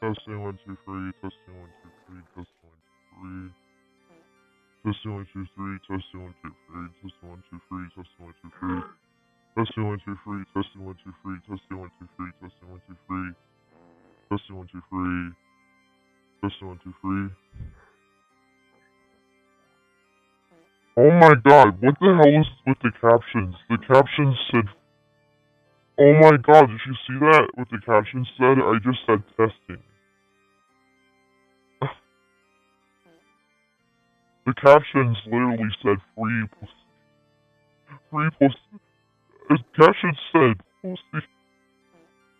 Testing one, two, three. Testing one, two, three. Testing one, two, three. Testing one, two, three. Testing one, two, three. Testing one, two, three. Testing one, two, three. Testing one, two, three. Testing one, two, three. Testing one, two, three. Testing one, two, three. Testing one, two, three. Testing one, two, three. Oh my god, what the hell is with the captions? The captions said, oh my god, did you see that? What the captions said? I just said testing. The captions literally said free plus, the captions said pussy.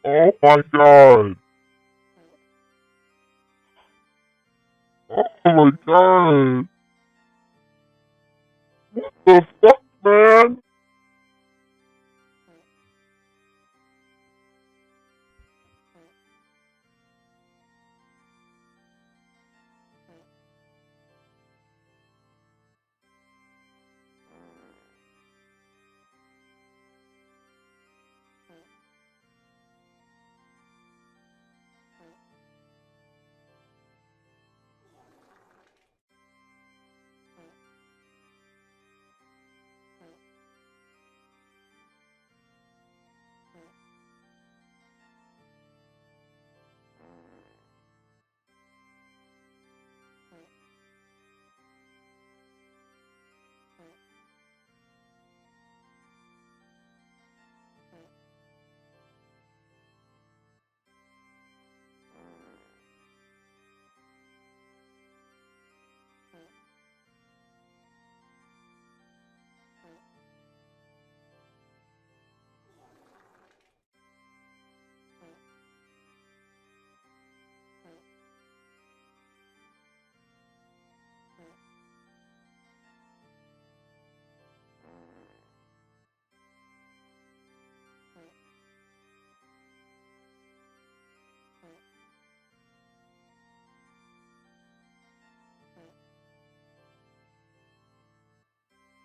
Oh my god. Oh my god. What the fuck, man?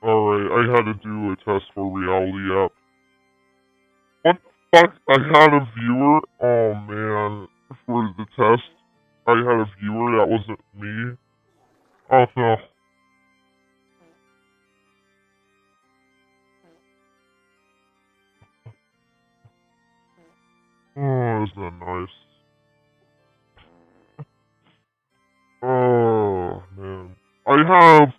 Alright, I had to do a test for reality app. What the fuck? I had a viewer? Oh man, for the test, I had a viewer that wasn't me. Oh no. Oh, isn't that nice? Oh man. I have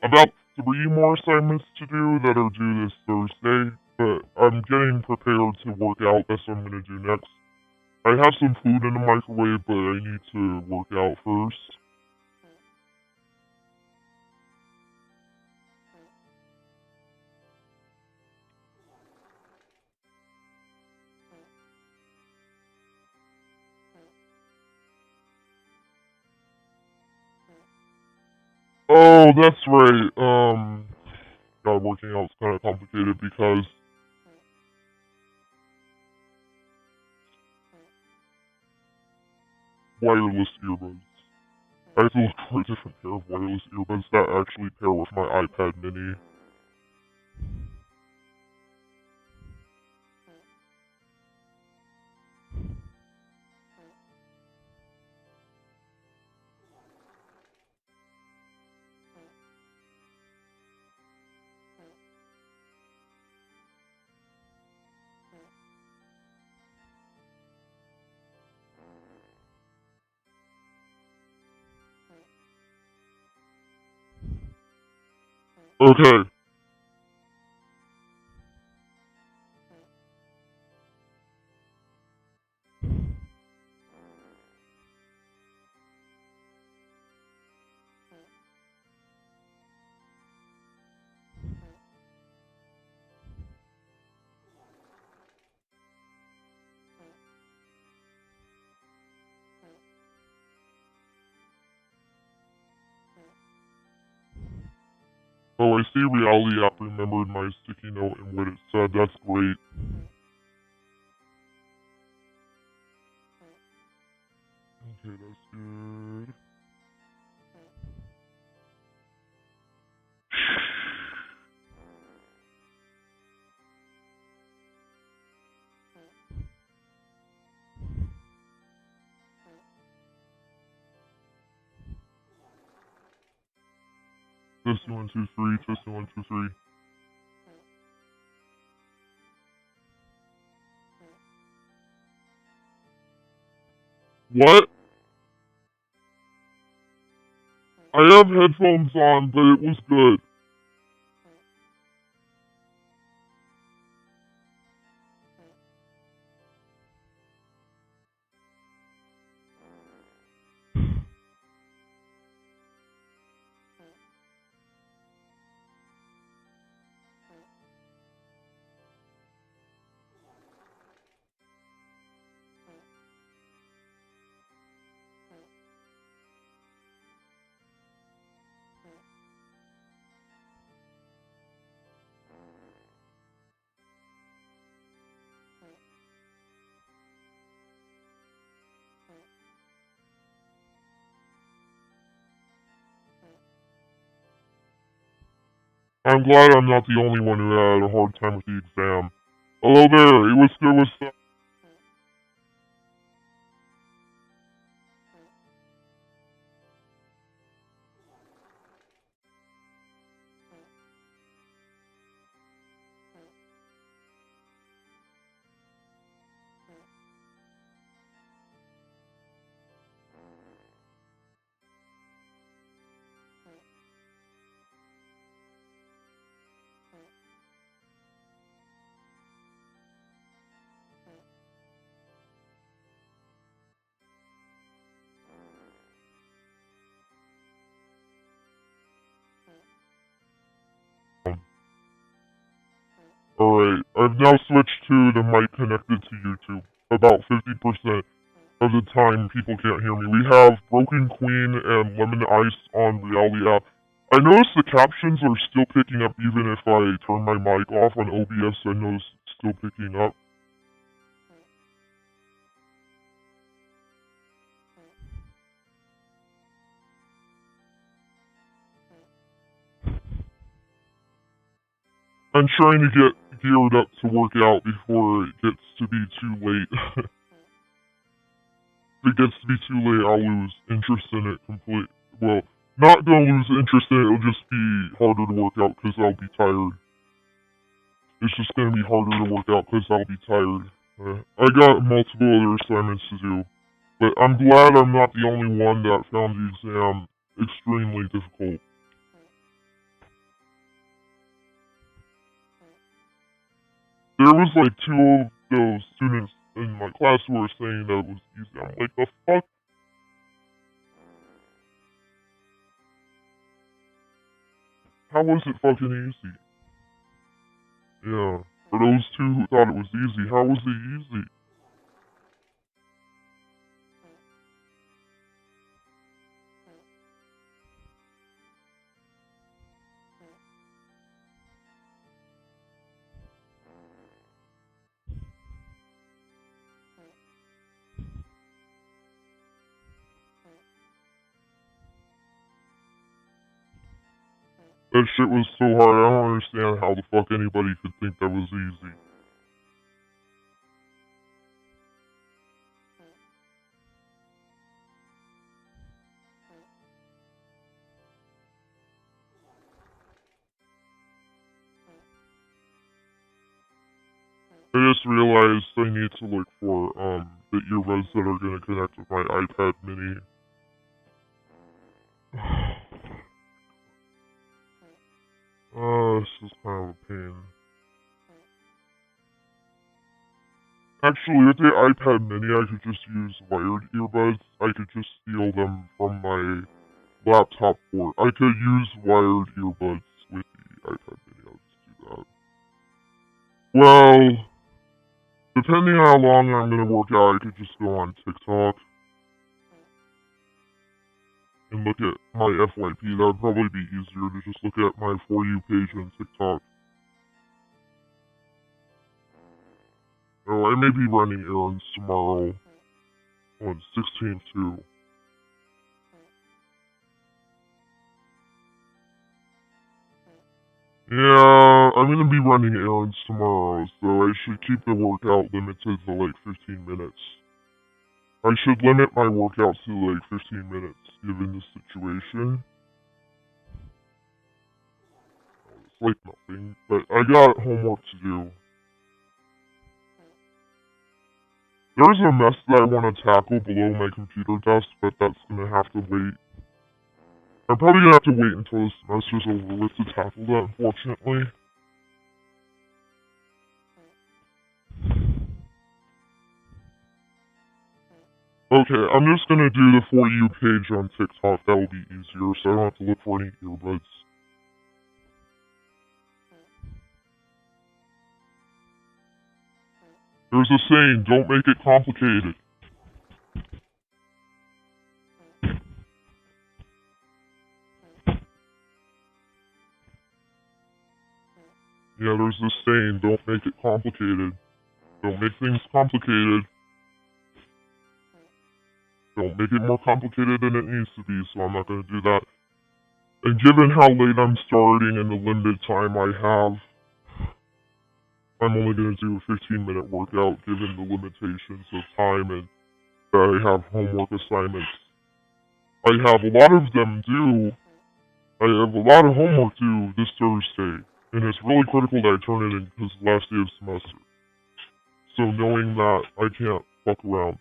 about 3 more assignments to do that are due this Thursday, but I'm getting prepared to work out. That's what I'm gonna do next. I have some food in the microwave, but I need to work out first. Oh, that's right. God, working out's kind of complicated because wireless earbuds. I have to look for a different pair of wireless earbuds that actually pair with my iPad mini. Okay. Oh, I see reality app remembered my sticky note and what it said. That's great. Okay, that's good. testing 1 2 3, testing 1 2 3. What? I have headphones on, but it was good. I'm glad I'm not the only one who had a hard time with the exam. Hello there, it was good with stuff. Alright, I've now switched to the mic connected to YouTube. About 50% of the time people can't hear me. We have Broken Queen and Lemon Ice on Reality app. I noticed the captions are still picking up even if I turn my mic off on OBS. I noticed it's still picking up. I'm trying to get geared up to work out before it gets to be too late. If it gets to be too late, I'll lose interest in it completely. Well, not gonna lose interest in it, it'll just be harder to work out because I'll be tired. It's just gonna be harder to work out because I'll be tired. I got multiple other assignments to do, but I'm glad I'm not the only one that found the exam extremely difficult. There was like 2 of those students in my class who were saying that it was easy. I'm like, the fuck? How was it fucking easy? Yeah. For those 2 who thought it was easy, how was it easy? That shit was so hard, I don't understand how the fuck anybody could think that was easy. I just realized I need to look for, the earbuds that are gonna connect with my iPad mini. This is kind of a pain. Actually, with the iPad mini, I could just use wired earbuds. I could just steal them from my laptop port. I could use wired earbuds with the iPad mini. I'll just do that. Well, depending on how long I'm gonna work out, I could just go on TikTok and look at my FYP. That would probably be easier to just look at my For You page on TikTok. Oh, I may be running errands tomorrow on 16 too. Yeah, I'm gonna be running errands tomorrow, so I should keep the workout limited to like 15 minutes. I should limit my workout to like 15 minutes, given the situation. like nothing, but I got homework to do. There's a mess that I want to tackle below my computer desk, but that's gonna have to wait. I'm probably gonna have to wait until the semester's over with to tackle that, unfortunately. Okay, I'm just gonna do the For You page on TikTok. That will be easier, so I don't have to look for any earbuds. There's a saying, don't make it complicated. Yeah, there's this saying, don't make it complicated. Don't make things complicated. Don't make it more complicated than it needs to be, so I'm not gonna do that. And given how late I'm starting and the limited time I have, I'm only going to do a 15-minute workout given the limitations of time and that I have homework assignments. I have a lot of them due. I have a lot of homework due this Thursday, and it's really critical that I turn it in because it's the last day of the semester. So knowing that, I can't fuck around.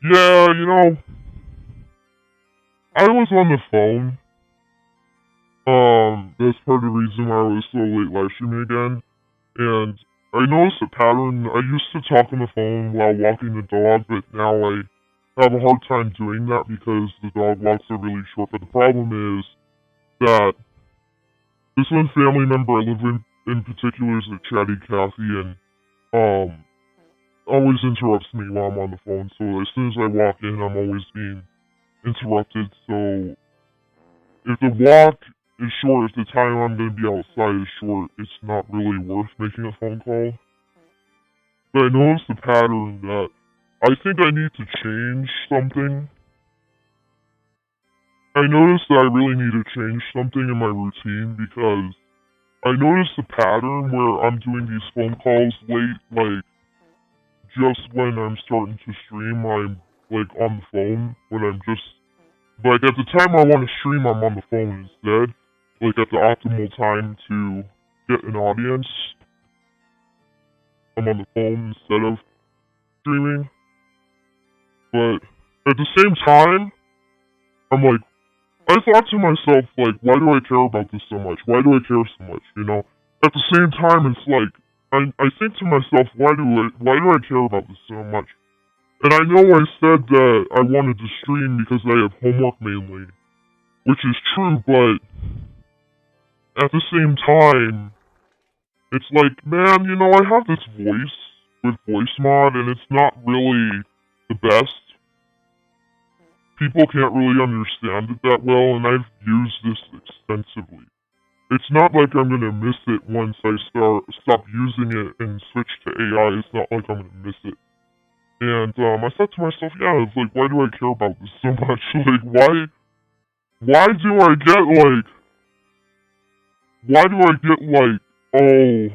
Yeah, you know, I was on the phone. That's part of the reason why I was so late live streaming again. And I noticed a pattern. I used to talk on the phone while walking the dog, but now I have a hard time doing that because the dog walks are really short. But the problem is that this one family member I live in particular is a chatty Kathy, and always interrupts me while I'm on the phone. So as soon as I walk in, I'm always being interrupted. So if the walk is short, if the time I'm going to be outside is short, it's not really worth making a phone call. But I noticed the pattern that I think I need to change something. I noticed that I really need to change something in my routine because I noticed the pattern where I'm doing these phone calls late, like, just when I'm starting to stream, I'm, like, on the phone, when I'm just, like, at the time I want to stream, I'm on the phone instead, like, at the optimal time to get an audience, I'm on the phone instead of streaming, but at the same time, I'm like, I thought to myself, like, why do I care about this so much? Why do I care so much, you know? At the same time, it's like, I think to myself, why do I care about this so much? And I know I said that I wanted to stream because I have homework mainly, which is true, but at the same time, it's like, man, you know, I have this voice with voice mod, and it's not really the best. People can't really understand it that well, and I've used this extensively. It's not like I'm gonna miss it once I stop using it and switch to AI. It's not like I'm gonna miss it. And I said to myself, yeah, it's like, why do I care about this so much? Like, why do I get like, oh,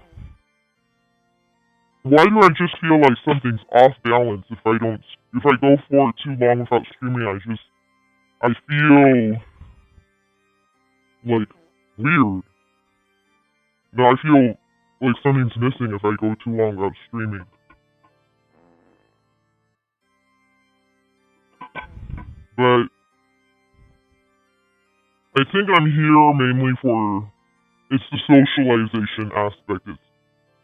why do I just feel like something's off balance if I go for it too long without streaming? I feel like weird. No, I feel like something's missing if I go too long without streaming. But I think I'm here mainly for, it's the socialization aspect. It's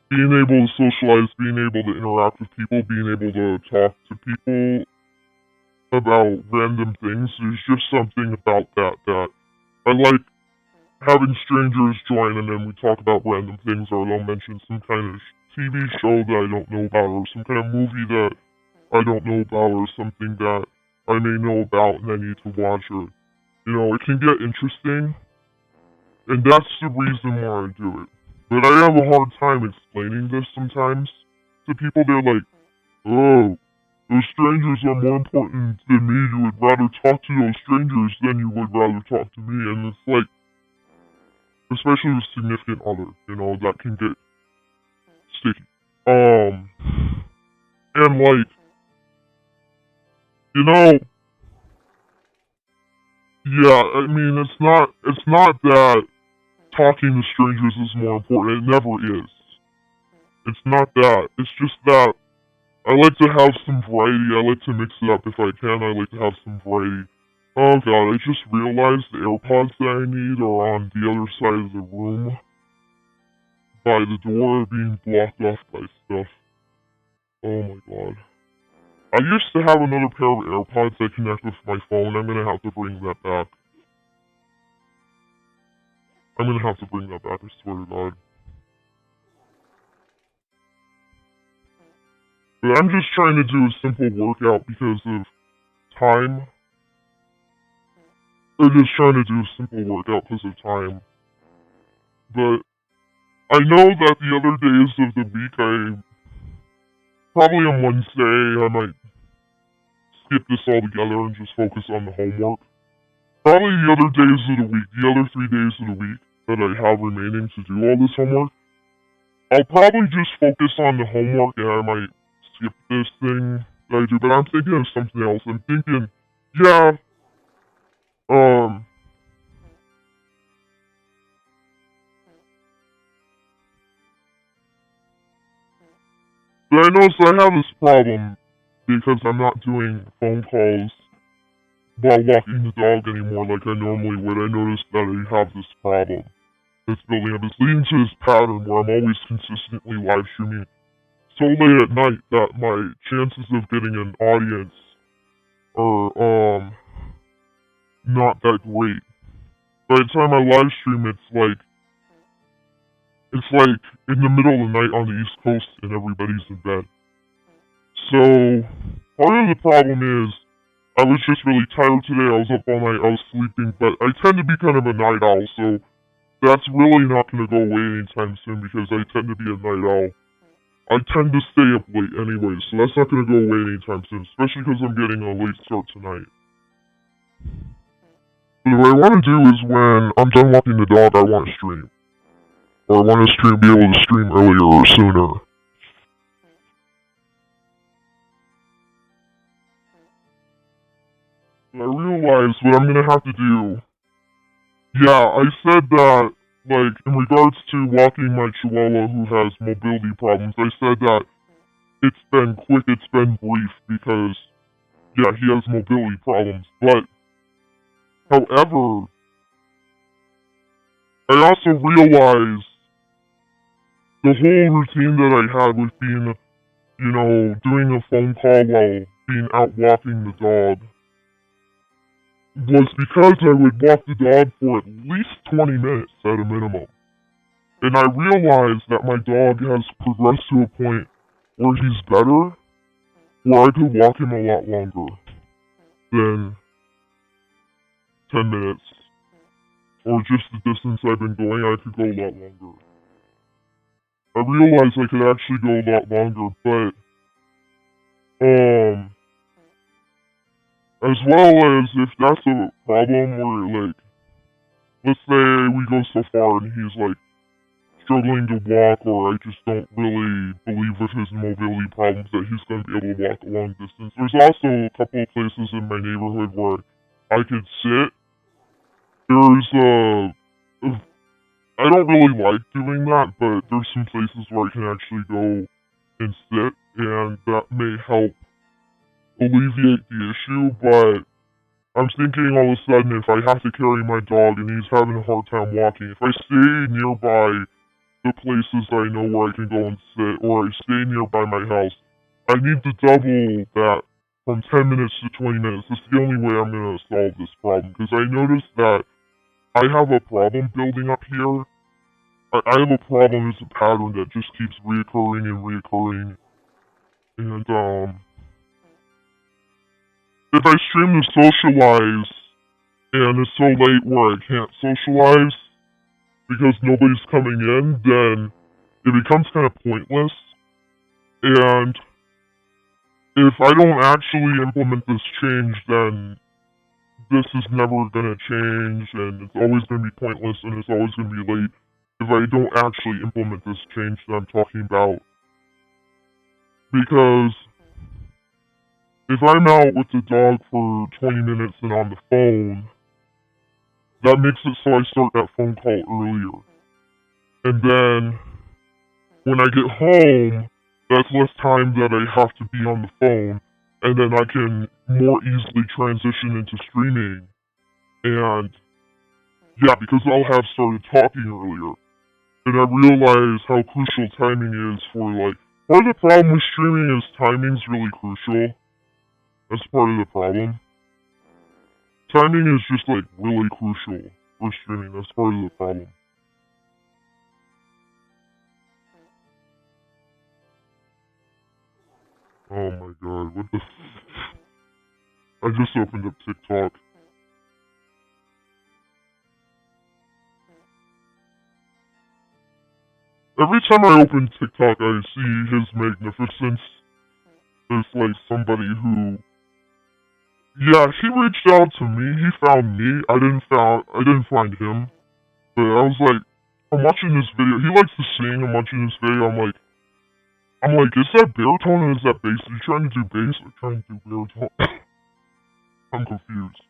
being able to socialize, being able to interact with people, being able to talk to people about random things. There's just something about that I like having strangers join and then we talk about random things, or they'll mention some kind of TV show that I don't know about, or some kind of movie that I don't know about, or something that I may know about and I need to watch, or, you know, it can get interesting, and that's the reason why I do it. But I have a hard time explaining this sometimes to people. They're like, oh, those strangers are more important than me. You would rather talk to those strangers than you would rather talk to me, and it's like, especially with significant other, you know, that can get sticky. And like, You know, yeah, I mean, it's not that talking to strangers is more important. It never is. It's not that. It's just that I like to have some variety. I like to mix it up if I can. I like to have some variety. Oh god, I just realized the AirPods that I need are on the other side of the room by the door being blocked off by stuff. Oh my god. I used to have another pair of AirPods that connect with my phone. I'm gonna have to bring that back. I'm gonna have to bring that back, I swear to god. But I'm just trying to do a simple workout because of time. I'm just trying to do a simple workout because of time. But I know that the other days of the week, probably on Wednesday, I might skip this altogether and just focus on the homework. Probably the other days of the week, the other 3 days of the week that I have remaining to do all this homework, I'll probably just focus on the homework and I might skip this thing that I do. But I'm thinking of something else. I'm thinking, yeah, but I noticed I have this problem because I'm not doing phone calls while walking the dog anymore like I normally would. I noticed that I have this problem that's building up. It's leading to this pattern where I'm always consistently live streaming so late at night that my chances of getting an audience are not that great. By the time I live stream, it's like in the middle of the night on the East Coast and everybody's in bed. So part of the problem is I was just really tired today. I was up all night. I was sleeping, but I tend to be kind of a night owl, so that's really not going to go away anytime soon because I tend to be a night owl. I tend to stay up late anyway, so that's not going to go away anytime soon, especially because I'm getting a late start tonight. But what I want to do is when I'm done walking the dog, I want to stream. Or I want to be able to stream earlier or sooner. I realize what I'm gonna have to do. Yeah, I said that, like, in regards to walking my chihuahua who has mobility problems, I said that it's been quick, it's been brief, because, yeah, he has mobility problems. But, however, I also realized the whole routine that I had with being, doing a phone call while being out walking the dog was because I would walk the dog for at least 20 minutes at a minimum. And I realized that my dog has progressed to a point where he's better, where I could walk him a lot longer than 10 minutes. Or just the distance I've been going, I could go a lot longer. I realized I could actually go a lot longer, but, as well as if that's a problem where, like, let's say we go so far and he's, like, struggling to walk, or I just don't really believe with his mobility problems that he's going to be able to walk a long distance. There's also a couple of places in my neighborhood where I could sit. I don't really like doing that, but there's some places where I can actually go and sit, and that may help alleviate the issue, but I'm thinking all of a sudden if I have to carry my dog and he's having a hard time walking, if I stay nearby the places I know where I can go and sit, or I stay nearby my house, I need to double that from 10 minutes to 20 minutes. That's the only way I'm going to solve this problem, because I noticed that I have a problem building up here. I have a problem, it's a pattern that just keeps reoccurring and reoccurring. And, if I stream to socialize, and it's so late where I can't socialize, because nobody's coming in, then it becomes kind of pointless. And if I don't actually implement this change, then this is never going to change, and it's always going to be pointless, and it's always going to be late if I don't actually implement this change that I'm talking about. Because if I'm out with the dog for 20 minutes and on the phone, that makes it so I start that phone call earlier. And then when I get home, that's less time that I have to be on the phone, and then I can more easily transition into streaming. And yeah, because I'll have started talking earlier. And I realize how crucial timing is for, like, part of the problem with streaming is timing's really crucial. That's part of the problem. Timing is just, like, really crucial for streaming. That's part of the problem. Oh my god, what the I just opened up TikTok. Every time I open TikTok, I see his magnificence. There's, like, somebody who... Yeah, he reached out to me. He found me. I didn't find him. But I was like, I'm watching this video. He likes to sing. I'm watching this video. I'm like, is that baritone or is that bass? Are you trying to do bass or trying to do baritone? I'm confused.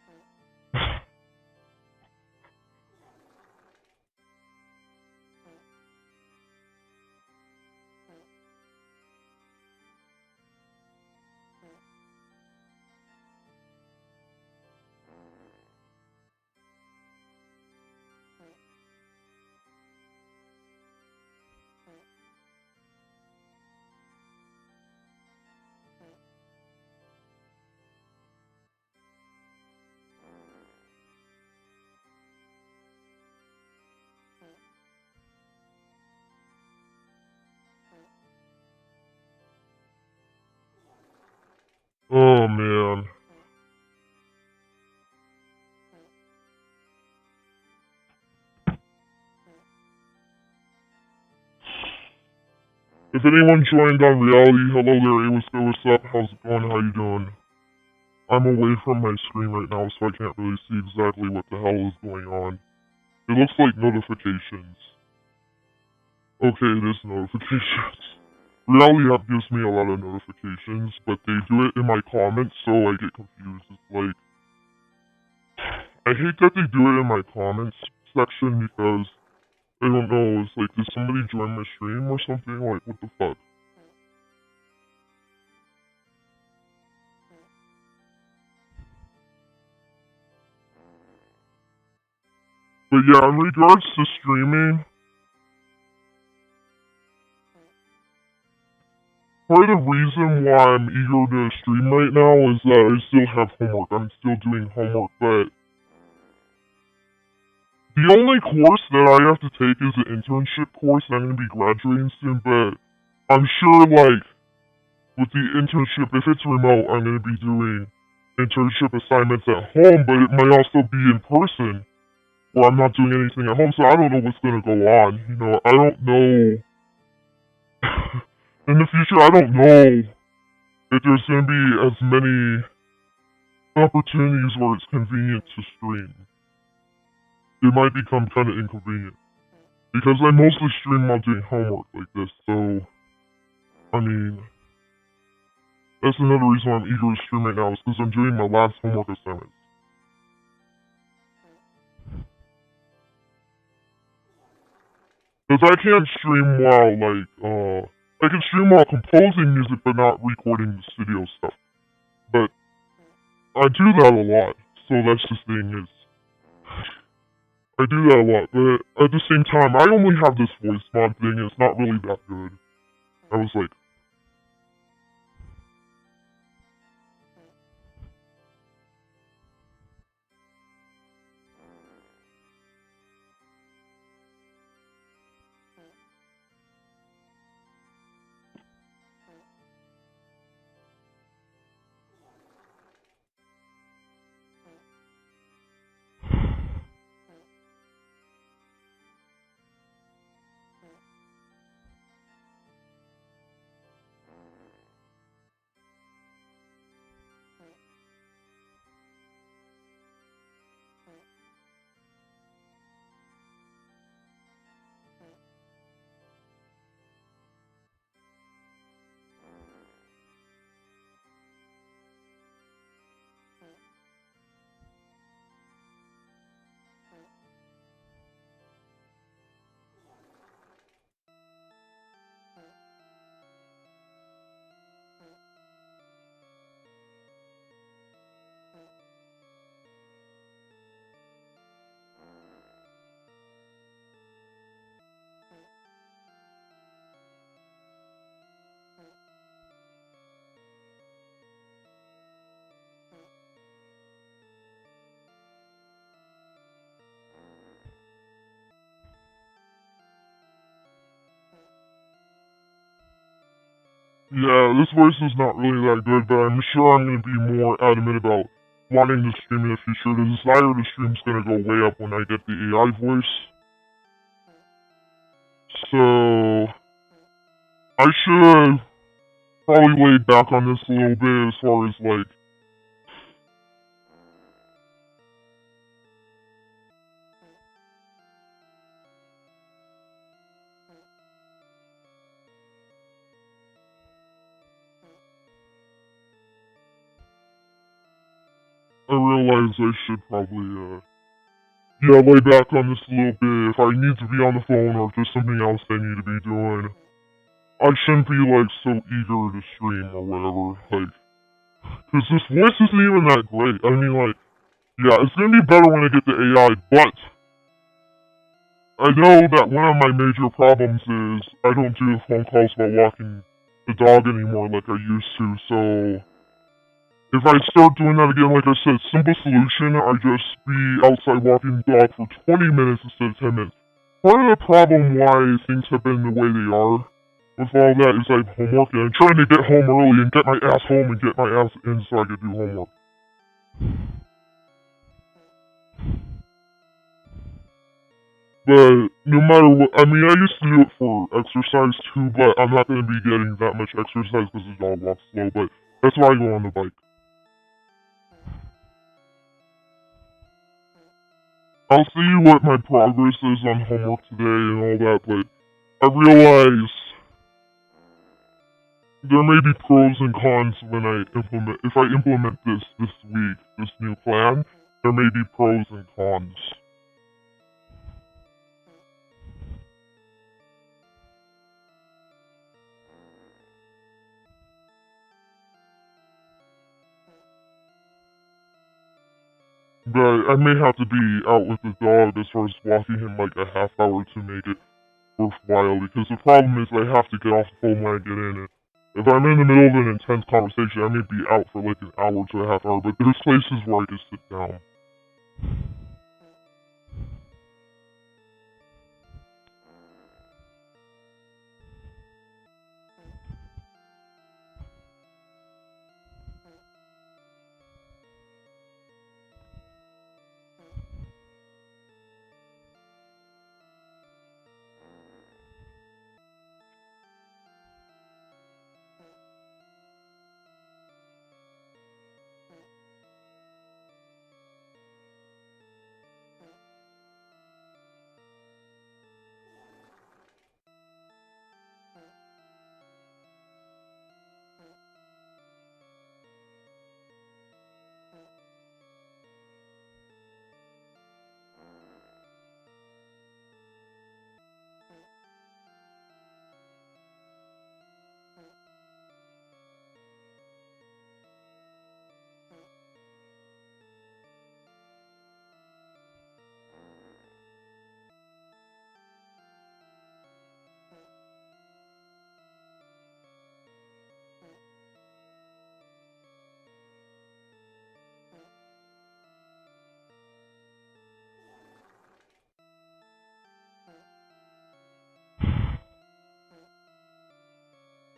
Oh man. If anyone joined on reality, hello there, what's up, how's it going, how you doing? I'm away from my screen right now, so I can't really see exactly what the hell is going on. It looks like notifications. Okay, it is notifications. Reality app gives me a lot of notifications, but they do it in my comments, so I get confused. It's like, I hate that they do it in my comments section because, I don't know, it's like, did somebody join my stream or something? Like, what the fuck? But yeah, in regards to streaming, part of the reason why I'm eager to stream right now is that I still have homework. I'm still doing homework, but the only course that I have to take is an internship course, and I'm going to be graduating soon, but I'm sure, like, with the internship, if it's remote, I'm going to be doing internship assignments at home, but it might also be in person, where I'm not doing anything at home, so I don't know what's going to go on. You know, I don't know. In the future, I don't know if there's going to be as many opportunities where it's convenient to stream. It might become kind of inconvenient. Because I mostly stream while doing homework like this, so... I mean... That's another reason why I'm eager to stream right now, is because I'm doing my last homework assignment. Because I can't stream while, like, I can stream while composing music, but not recording the studio stuff. But I do that a lot, so that's the thing is... I do that a lot, but at the same time, I only have this voice mod thing, and it's not really that good. I was like... Yeah, this voice is not really that good, but I'm sure I'm going to be more adamant about wanting to stream in the future. The desire to stream is going to go way up when I get the AI voice. So, I should probably lay back on this a little bit as far as, like, I realize I should probably, yeah, lay back on this a little bit. If I need to be on the phone or if there's something else I need to be doing, I shouldn't be, like, so eager to stream or whatever, like, because this voice isn't even that great. I mean, like, yeah, it's gonna be better when I get the AI, but I know that one of my major problems is I don't do the phone calls while walking the dog anymore like I used to, so if I start doing that again, like I said, simple solution, I just be outside walking the dog for 20 minutes instead of 10 minutes. Part of the problem why things have been the way they are with all that is I have homework, and I'm trying to get home early and get my ass home and get my ass in so I can do homework. But no matter what, I mean, I used to do it for exercise too, but I'm not going to be getting that much exercise because the dog walks slow, but that's why I go on the bike. I'll see what my progress is on homework today and all that, but I realize there may be pros and cons when if I implement this week, this new plan, there may be pros and cons. But I may have to be out with the dog as far as walking him like a half hour to make it worthwhile, because the problem is I have to get off the phone when I get in. And if I'm in the middle of an intense conversation, I may be out for like an hour to a half hour, but there's places where I can sit down.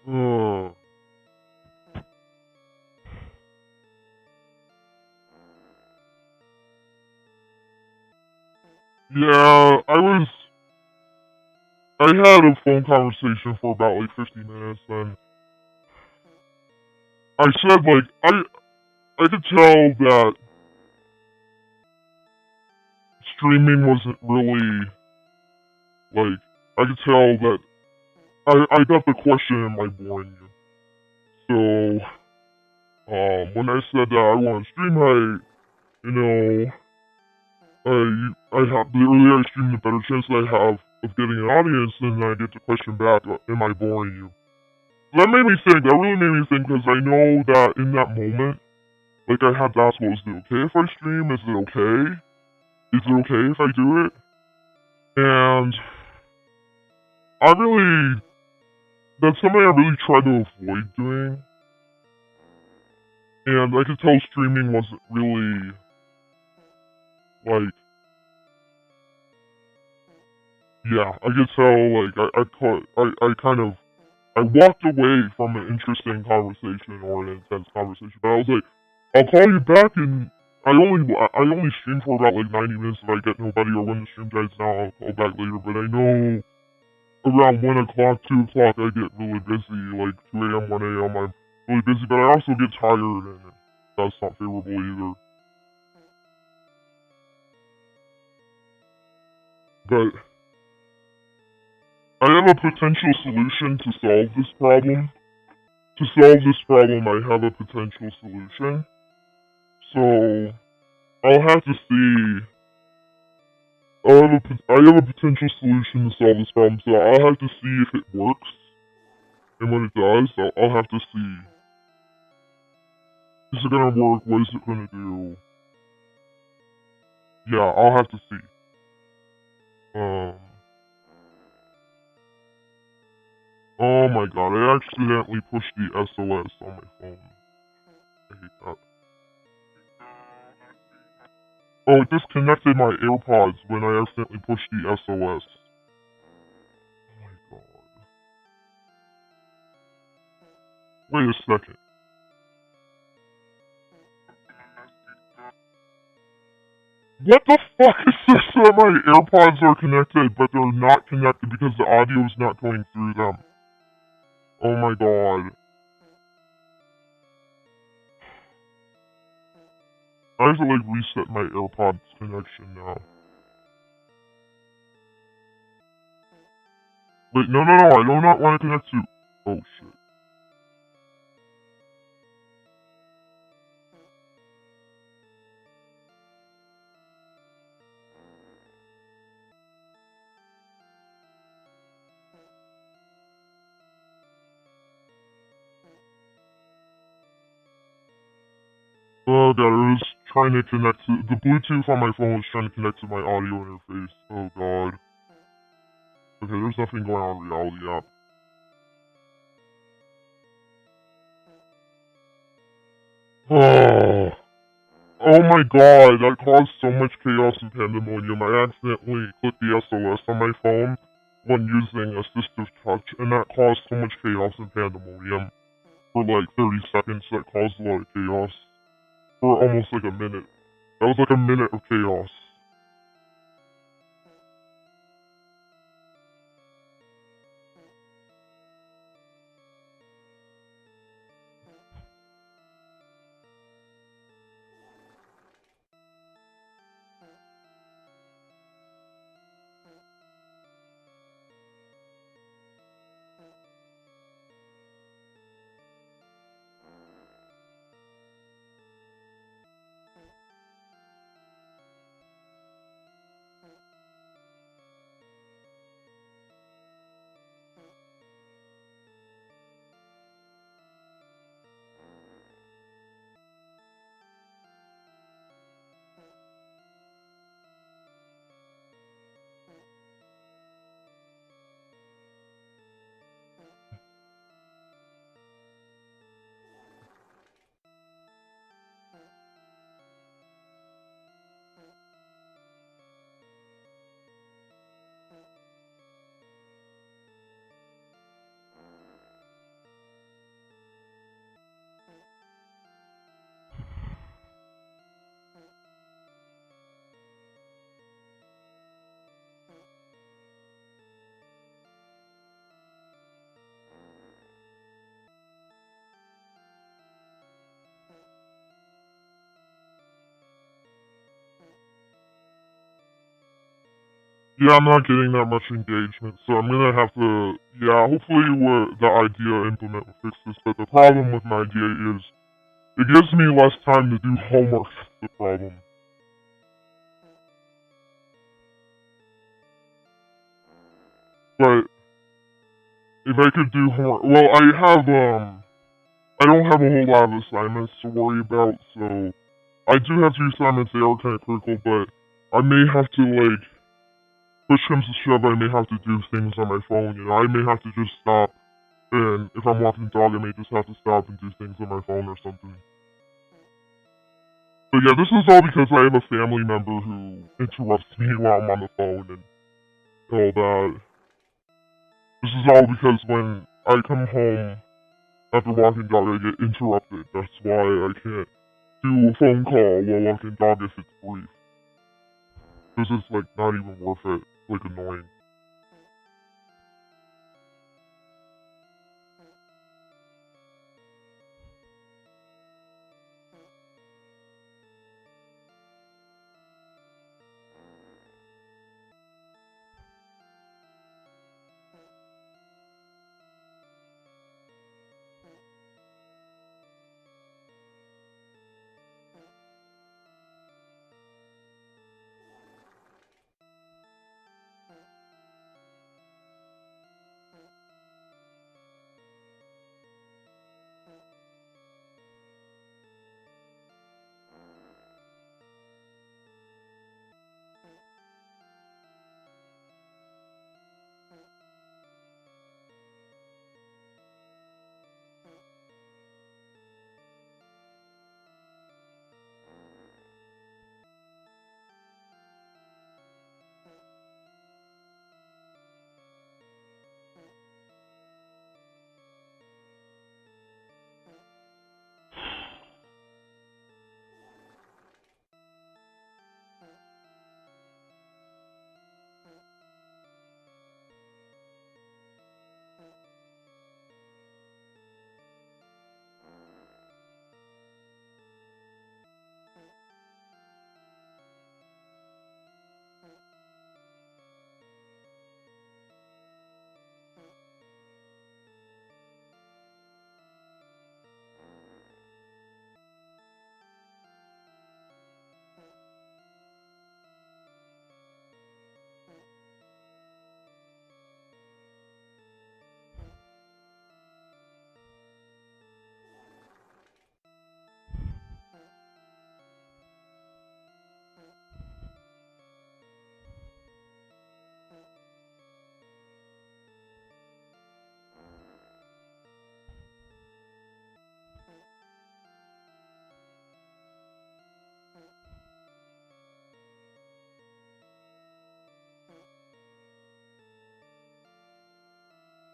Oh. Yeah, I had a phone conversation for about like 50 minutes, and I said like, I could tell that streaming wasn't really, like, I could tell that I got the question, am I boring you? So, when I said that I want to stream, you know, I have, the earlier I stream, the better chance I have of getting an audience, and I get the question back, am I boring you? That made me think, that really made me think, because I know that in that moment, like, I had to ask, well, is it okay if I stream? Is it okay? Is it okay if I do it? And I really, that's something I really try to avoid doing. And I could tell streaming wasn't really, like, yeah, I could tell, like, I kind of I walked away from an interesting conversation or an intense conversation, but I was like, I'll call you back, and I only stream for about like 90 minutes if I get nobody, or when the stream dies down, I'll call back later. But I know around 1 o'clock, 2 o'clock, I get really busy. Like 2 a.m., 1 a.m., I'm really busy, but I also get tired, and that's not favorable either. But I have a potential solution to solve this problem. To solve this problem, I have a potential solution. So I'll have to see. I have a potential solution to solve this problem. So I'll have to see if it works, and when it does, I'll have to see. Is it gonna work? What is it gonna do? Yeah, I'll have to see. Oh my god, I accidentally pushed the SOS on my phone. I hate that. Oh, it disconnected my AirPods when I accidentally pushed the SOS. Oh my god. Wait a second. What the fuck is this that my AirPods are connected, but they're not connected because the audio is not going through them? Oh my god. I have to like reset my AirPods connection now. Wait, no, I do not want to connect to... Oh shit. Oh god, I was trying to connect to... The Bluetooth on my phone was trying to connect to my audio interface. Oh god. Okay, there's nothing going on in reality app. Oh my god, that caused so much chaos and pandemonium. I accidentally clicked the SOS on my phone when using assistive touch, and that caused so much chaos and pandemonium for like 30 seconds. That caused a lot of chaos. For almost like a minute. That was like a minute of chaos. Yeah, I'm not getting that much engagement, so I'm gonna have to... Yeah, hopefully the idea implement will fix this, but the problem with my idea is it gives me less time to do homework. That's the problem. But if I could do homework... Well, I don't have a whole lot of assignments to worry about, so... I do have 2 assignments that are kind of critical, but I may have to, like... Push comes to shove, I may have to do things on my phone, you know? I may have to just stop, and if I'm walking the dog, I may just have to stop and do things on my phone or something. But yeah, this is all because I have a family member who interrupts me while I'm on the phone and all that. This is all because when I come home after walking dog, I get interrupted. That's why I can't do a phone call while walking dog if it's brief. Because it's like not even worth it. Like annoying.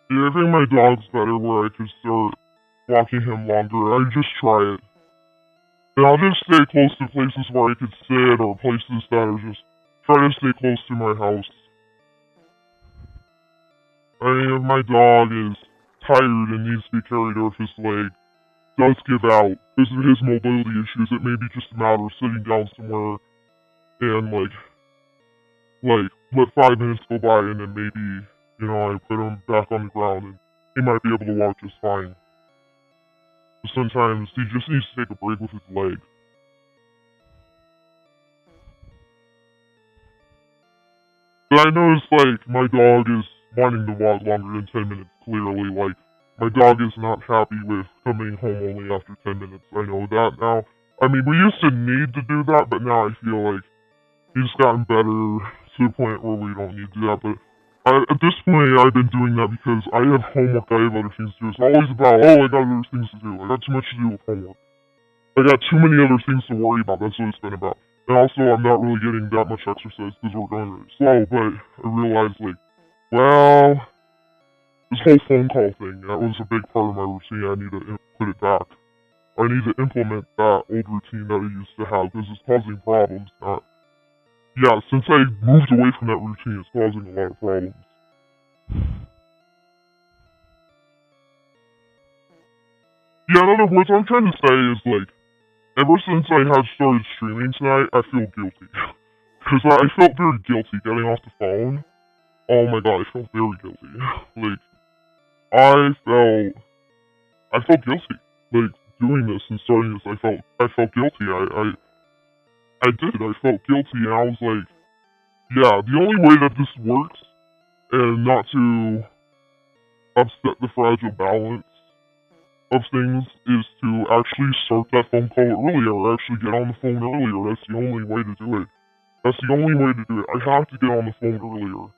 Yeah, I think my dog's better where I could start walking him longer. I just try it. And I'll just stay close to places where I could sit or places that are just try to stay close to my house. I mean, if my dog is tired and needs to be carried off his leg, does give out because of his mobility issues, it may be just a matter of sitting down somewhere and let 5 minutes go by and then maybe, I put him back on the ground and he might be able to walk just fine. But sometimes he just needs to take a break with his leg. But I noticed, my dog is wanting to walk longer than 10 minutes, clearly. My dog is not happy with coming home only after 10 minutes. I know that now. I mean, we used to need to do that, but now I feel like he's gotten better to the point where we don't need to do that. But at this point, I've been doing that because I have homework, I have other things to do. It's always about, I got other things to do. I got too much to do with homework. I got too many other things to worry about. That's what it's been about. And also, I'm not really getting that much exercise because we're going really slow, but I realized, this whole phone call thing, that was a big part of my routine. I need to put it back. I need to implement that old routine that I used to have because it's causing problems. Since I moved away from that routine, it's causing a lot of problems. Yeah, in other words, what I'm trying to say is, ever since I had started streaming tonight, I feel guilty. Because I felt very guilty getting off the phone. Oh my god, I felt very guilty. I felt guilty. Doing this and starting this, I felt guilty. I did. I felt guilty, and I was like, yeah, the only way that this works, and not to upset the fragile balance of things, is to actually start that phone call earlier, or actually get on the phone earlier. That's the only way to do it. That's the only way to do it. I have to get on the phone earlier.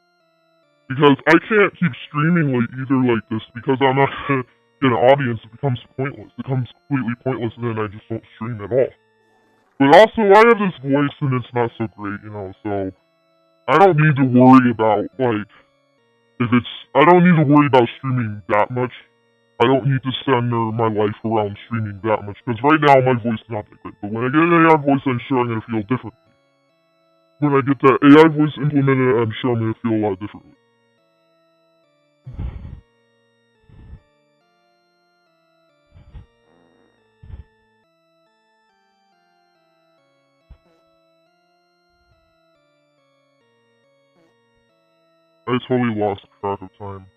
Because I can't keep streaming either like this, because I'm not gonna get an audience. It becomes pointless. It becomes completely pointless, and then I just don't stream at all. But also, I have this voice, and it's not so great, so I don't need to worry about, I don't need to worry about streaming that much. I don't need to center my life around streaming that much, because right now my voice is not that good. But when I get an AI voice, I'm sure I'm going to feel different. When I get that AI voice implemented, I'm sure I'm going to feel a lot differently. I totally lost track of time.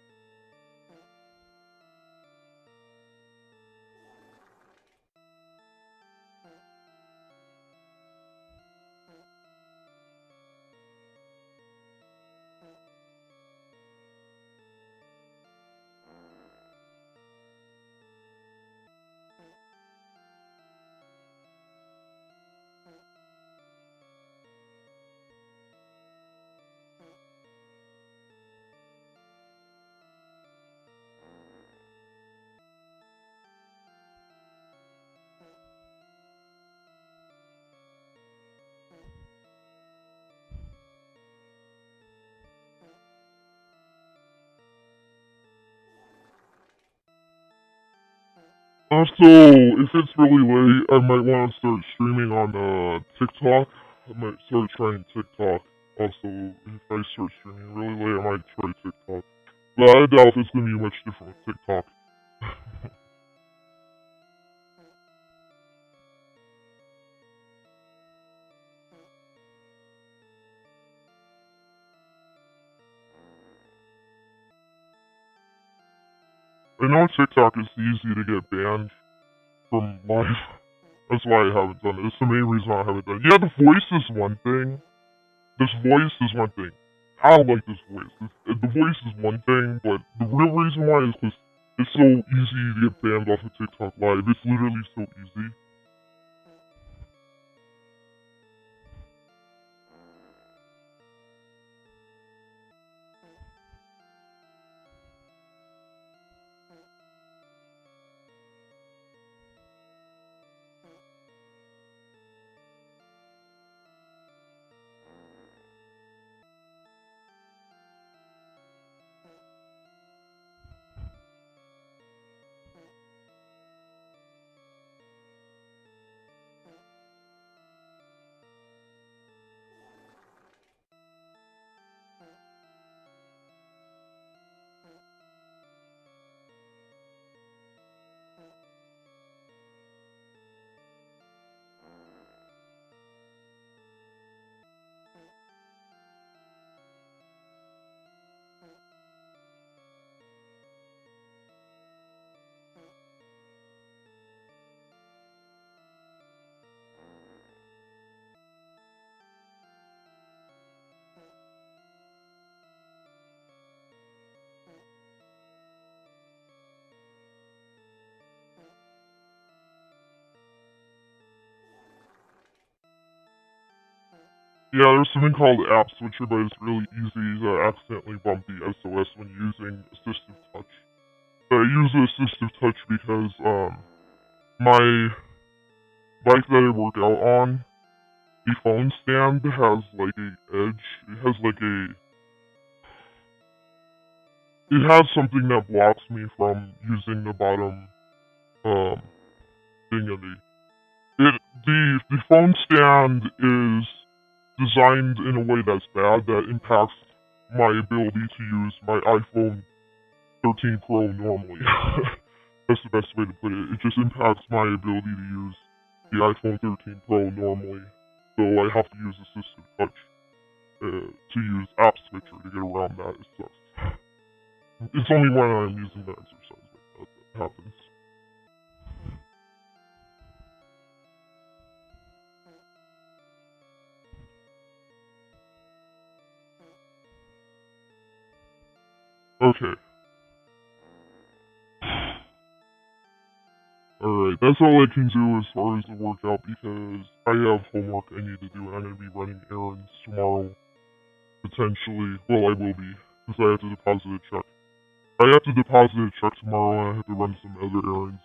Also, if it's really late, I might want to start streaming on TikTok. I might start trying TikTok. Also, if I start streaming really late, I might try TikTok. But I doubt it's going to be much different with TikTok. I know TikTok is easy to get banned from live. That's why I haven't done it. It's the main reason why I haven't done it. Yeah, the voice is one thing. This voice is one thing. I don't like this voice. The voice is one thing, but the real reason why is because it's so easy to get banned off of TikTok Live. It's literally so easy. Yeah, there's something called App Switcher, but it's really easy to accidentally bump the SOS when using Assistive Touch. I use Assistive Touch because, my bike that I work out on, the phone stand has like a edge. It has something that blocks me from using the bottom thing of the phone stand is designed in a way that's bad that impacts my ability to use my iPhone 13 Pro normally. That's the best way to put it. It just impacts my ability to use the iPhone 13 Pro normally. So I have to use Assistive Touch to use App Switcher to get around that. It sucks. It's only when I'm using the exercise that happens. Okay. Alright, that's all I can do as far as the workout because I have homework I need to do and I'm going to be running errands tomorrow. Potentially. Well, I will be, because I have to deposit a check. I have to deposit a check tomorrow and I have to run some other errands.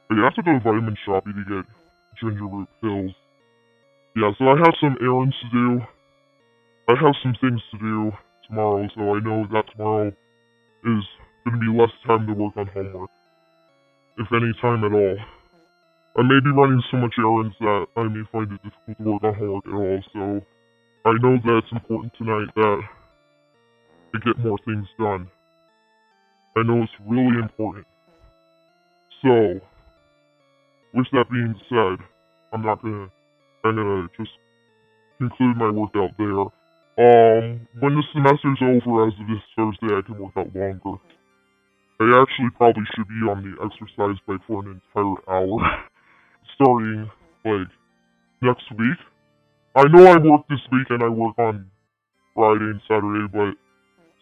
But I have to go to Vitamin Shopping to get ginger root pills. Yeah, so I have some errands to do. I have some things to do tomorrow, so I know that tomorrow is going to be less time to work on homework, if any time at all. I may be running so much errands that I may find it difficult to work on homework at all, so I know that it's important tonight that I get more things done. I know it's really important. So, with that being said, I'm gonna just conclude my workout there. When the semester's over as of this Thursday, I can work out longer. I actually probably should be on the exercise bike for an entire hour, starting, like, next week. I know I work this week and I work on Friday and Saturday, but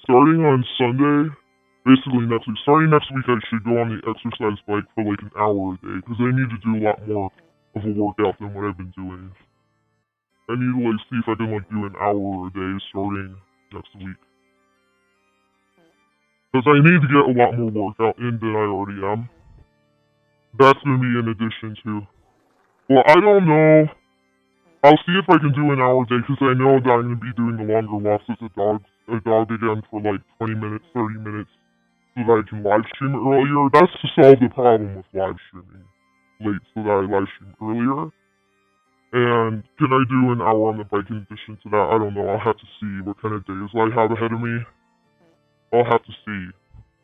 starting on Sunday, basically starting next week, I should go on the exercise bike for like an hour a day, because I need to do a lot more of a workout than what I've been doing. I need to like see if I can like do an hour a day starting next week. Because I need to get a lot more workout in than I already am. That's going to be in addition to, well, I don't know. I'll see if I can do an hour a day, because I know that I'm going to be doing the longer walks with a dog again for like 20 minutes, 30 minutes, so that I can live stream it earlier. That's to solve the problem with live streaming late, so that I live stream earlier. And can I do an hour on the bike in addition to that? I don't know. I'll have to see what kind of days I have ahead of me. I'll have to see,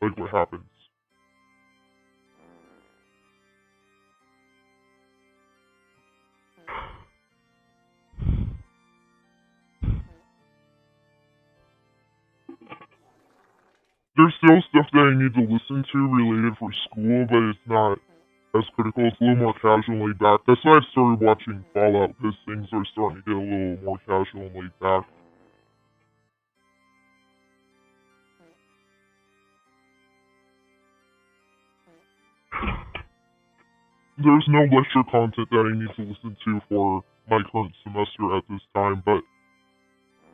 like, what happens. There's still stuff that I need to listen to related for school, but it's not as critical. It's a little more casual and laid back. That's why I started watching Fallout, because things are starting to get a little more casual and laid back. There's no lecture content that I need to listen to for my current semester at this time, but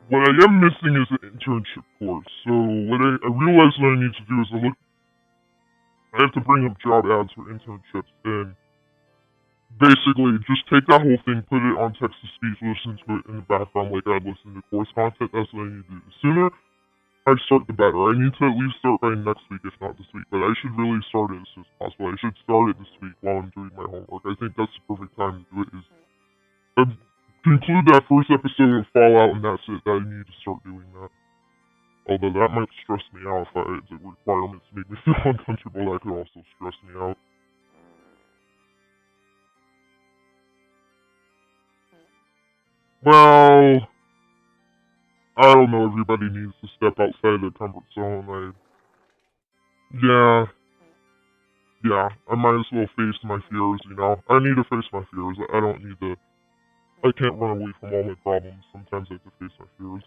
what I am missing is an internship course. So what I realized what I need to do is I have to bring up job ads for internships and basically just take that whole thing, put it on text to speech, listen to it in the background like I'd listen to course content. That's what I need to do. The sooner I start, the better. I need to at least start by next week, if not this week, but I should really start it as soon as possible. I should start it this week while I'm doing my homework. I think that's the perfect time to do it, is conclude that first episode of Fallout, and that's it. I need to start doing that. Although that might stress me out if it's a requirement to make me feel uncomfortable. That could also stress me out. Well, I don't know. Everybody needs to step outside their comfort zone. Yeah, I might as well face my fears, you know? I need to face my fears. I can't run away from all my problems. Sometimes I have to face my fears.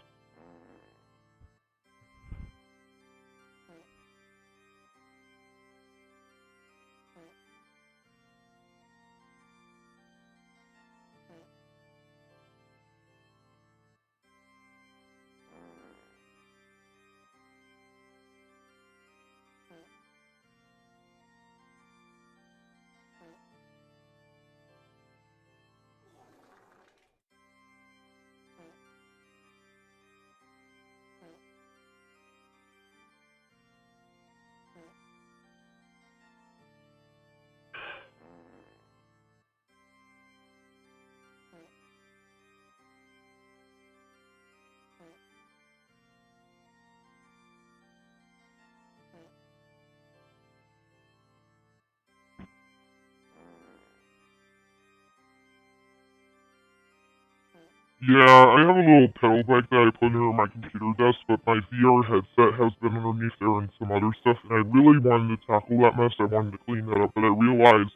Yeah, I have a little pedal bike that I put under my computer desk, but my VR headset has been underneath there and some other stuff, and I really wanted to tackle that mess. I wanted to clean that up, but I realized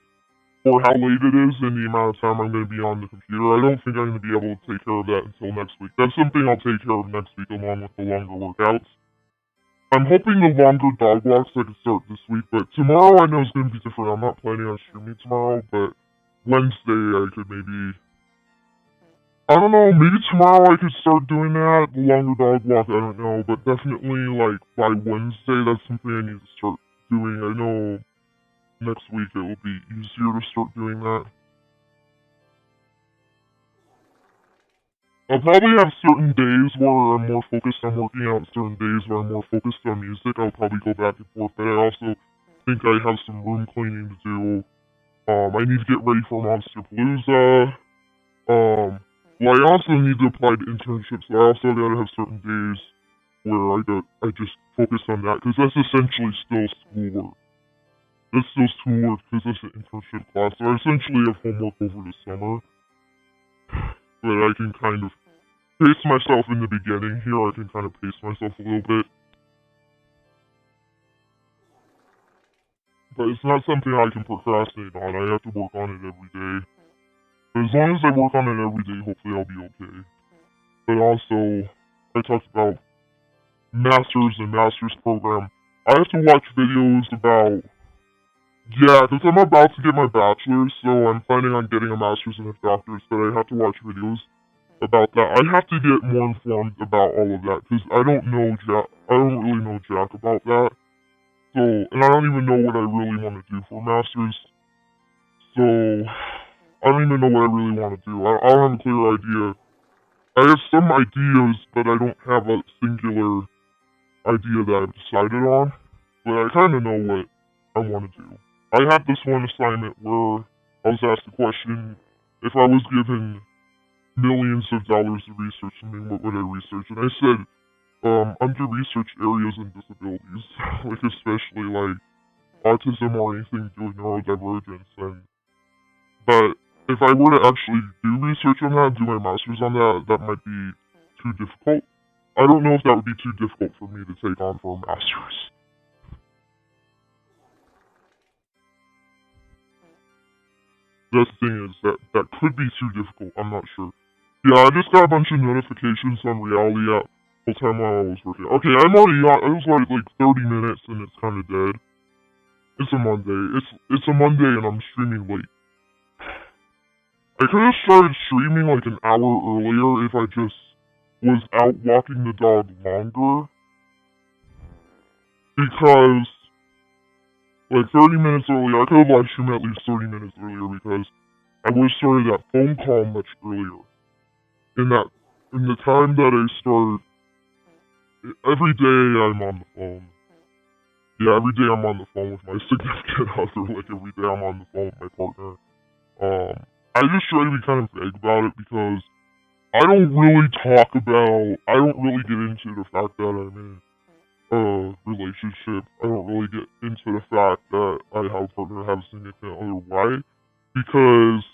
for how late it is and the amount of time I'm going to be on the computer, I don't think I'm going to be able to take care of that until next week. That's something I'll take care of next week along with the longer workouts. I'm hoping the longer dog walks I can start this week, but tomorrow I know is going to be different. I'm not planning on streaming tomorrow, but Wednesday I could maybe, I don't know, maybe tomorrow I could start doing that, the longer dog walk, I don't know, but definitely, like, by Wednesday, that's something I need to start doing. I know next week it will be easier to start doing that. I'll probably have certain days where I'm more focused on working out, certain days where I'm more focused on music. I'll probably go back and forth, but I also think I have some room cleaning to do. I need to get ready for Monster Palooza. Well, I also need to apply to internships, so I also gotta have certain days where I just focus on that, because that's essentially still schoolwork. That's still schoolwork, because that's an internship class, so I essentially have homework over the summer, but I can kind of pace myself in the beginning here. I can kind of pace myself a little bit. But it's not something I can procrastinate on. I have to work on it every day. But as long as I work on it every day, hopefully I'll be okay. But also, I talked about masters and master's program. I have to watch videos about, yeah, because I'm about to get my bachelor's, so I'm planning on getting a master's and a doctorate, but I have to watch videos about that. I have to get more informed about all of that, because I don't really know jack about that. So, and I don't even know what I really want to do for masters. So, I don't even know what I really want to do. I don't have a clear idea. I have some ideas, but I don't have a singular idea that I've decided on. But I kind of know what I want to do. I had this one assignment where I was asked the question, if I was given millions of dollars to research something, what would I research? And I said, under research areas and disabilities, like especially like autism or anything to do with neurodivergence. But if I were to actually do research on that, do my master's on that, that might be too difficult. I don't know if that would be too difficult for me to take on for a master's. That's the thing is that could be too difficult. I'm not sure. Yeah, I just got a bunch of notifications on reality at the time while I was working. Okay, I'm already on. It was like 30 minutes and it's kind of dead. It's a Monday. It's a Monday and I'm streaming late. I could have started streaming like an hour earlier if I just was out walking the dog longer. Because, like 30 minutes earlier, I could have live streamed at least 30 minutes earlier because I would have started that phone call much earlier. In the time that I started, every day I'm on the phone. Yeah, every day I'm on the phone with my significant other. Like every day I'm on the phone with my partner. I just try to be kind of vague about it because I don't really get into the fact that I'm in a relationship. I don't really get into the fact that I have a partner, have a significant other. Why? Because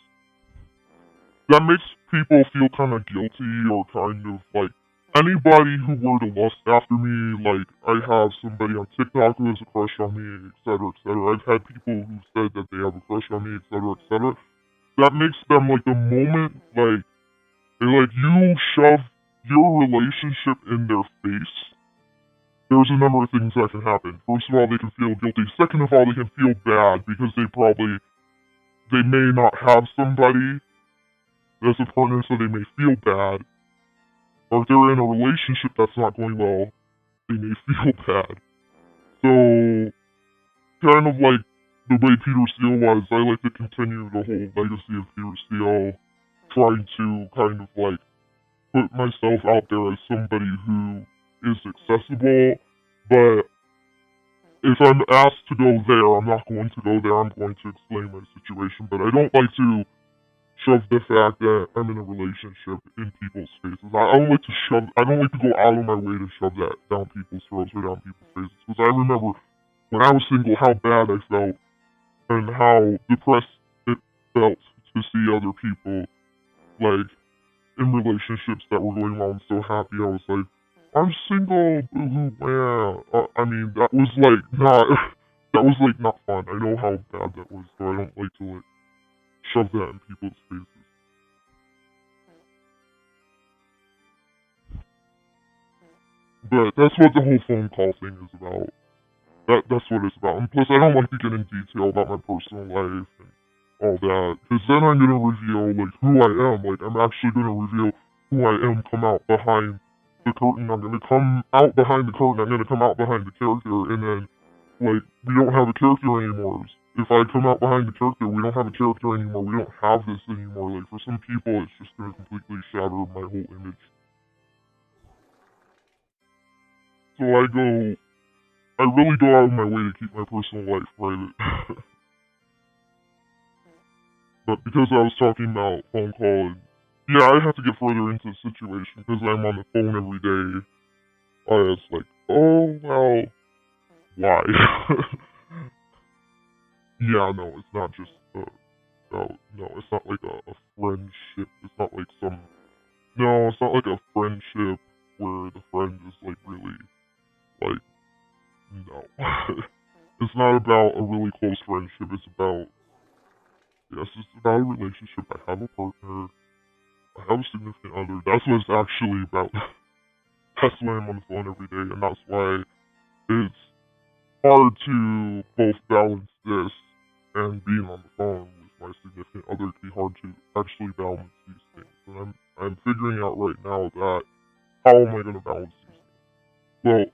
that makes people feel kind of guilty or kind of like anybody who were to lust after me, like I have somebody on TikTok who has a crush on me, etc., etc. I've had people who said that they have a crush on me, etc., etc. That makes them like the moment you shove your relationship in their face. There's a number of things that can happen. First of all, they can feel guilty. Second of all, they can feel bad because they may not have somebody as a partner, so they may feel bad. Or if they're in a relationship that's not going well, they may feel bad. So, kind of like the way Peter Steele was, I like to continue the whole legacy of Peter Steele, trying to kind of like put myself out there as somebody who is accessible, but if I'm asked to go there, I'm not going to go there. I'm going to explain my situation, but I don't like to shove the fact that I'm in a relationship in people's faces. I don't like to go out of my way to shove that down people's throats or down people's faces, because I remember when I was single how bad I felt and how depressed it felt to see other people like in relationships that were going well and so happy. I was like, I'm single, boo-hoo, yeah. I mean, that was like not fun. I know how bad that was, so I don't like to like shove that in people's faces. But that's what the whole phone call thing is about. That's what it's about. And plus, I don't like to get in detail about my personal life and all that, because then I'm gonna reveal like who I am. Like I'm actually gonna reveal who I am. Come out behind the curtain. I'm gonna come out behind the character, and then like we don't have a character anymore. if I come out behind the character, we don't have a character anymore. We don't have this anymore. Like, for some people, it's just gonna completely shatter my whole image. So I really go out of my way to keep my personal life private. But because I was talking about phone call, and yeah, I have to get further into the situation because I'm on the phone every day. It's like, oh, well, why? Yeah, no, it's not just, no, it's not like a friendship. It's not like no, it's not like a friendship where the friend is like really, like, no. It's not about a really close friendship. It's about, yes, it's about a relationship. I have a partner. I have a significant other. That's what it's actually about. That's why I'm on the phone every day, and that's why it's hard to both balance this and being on the phone with my significant other. It'd be hard to actually balance these things, and I'm figuring out right now that how am I going to balance these things? Well,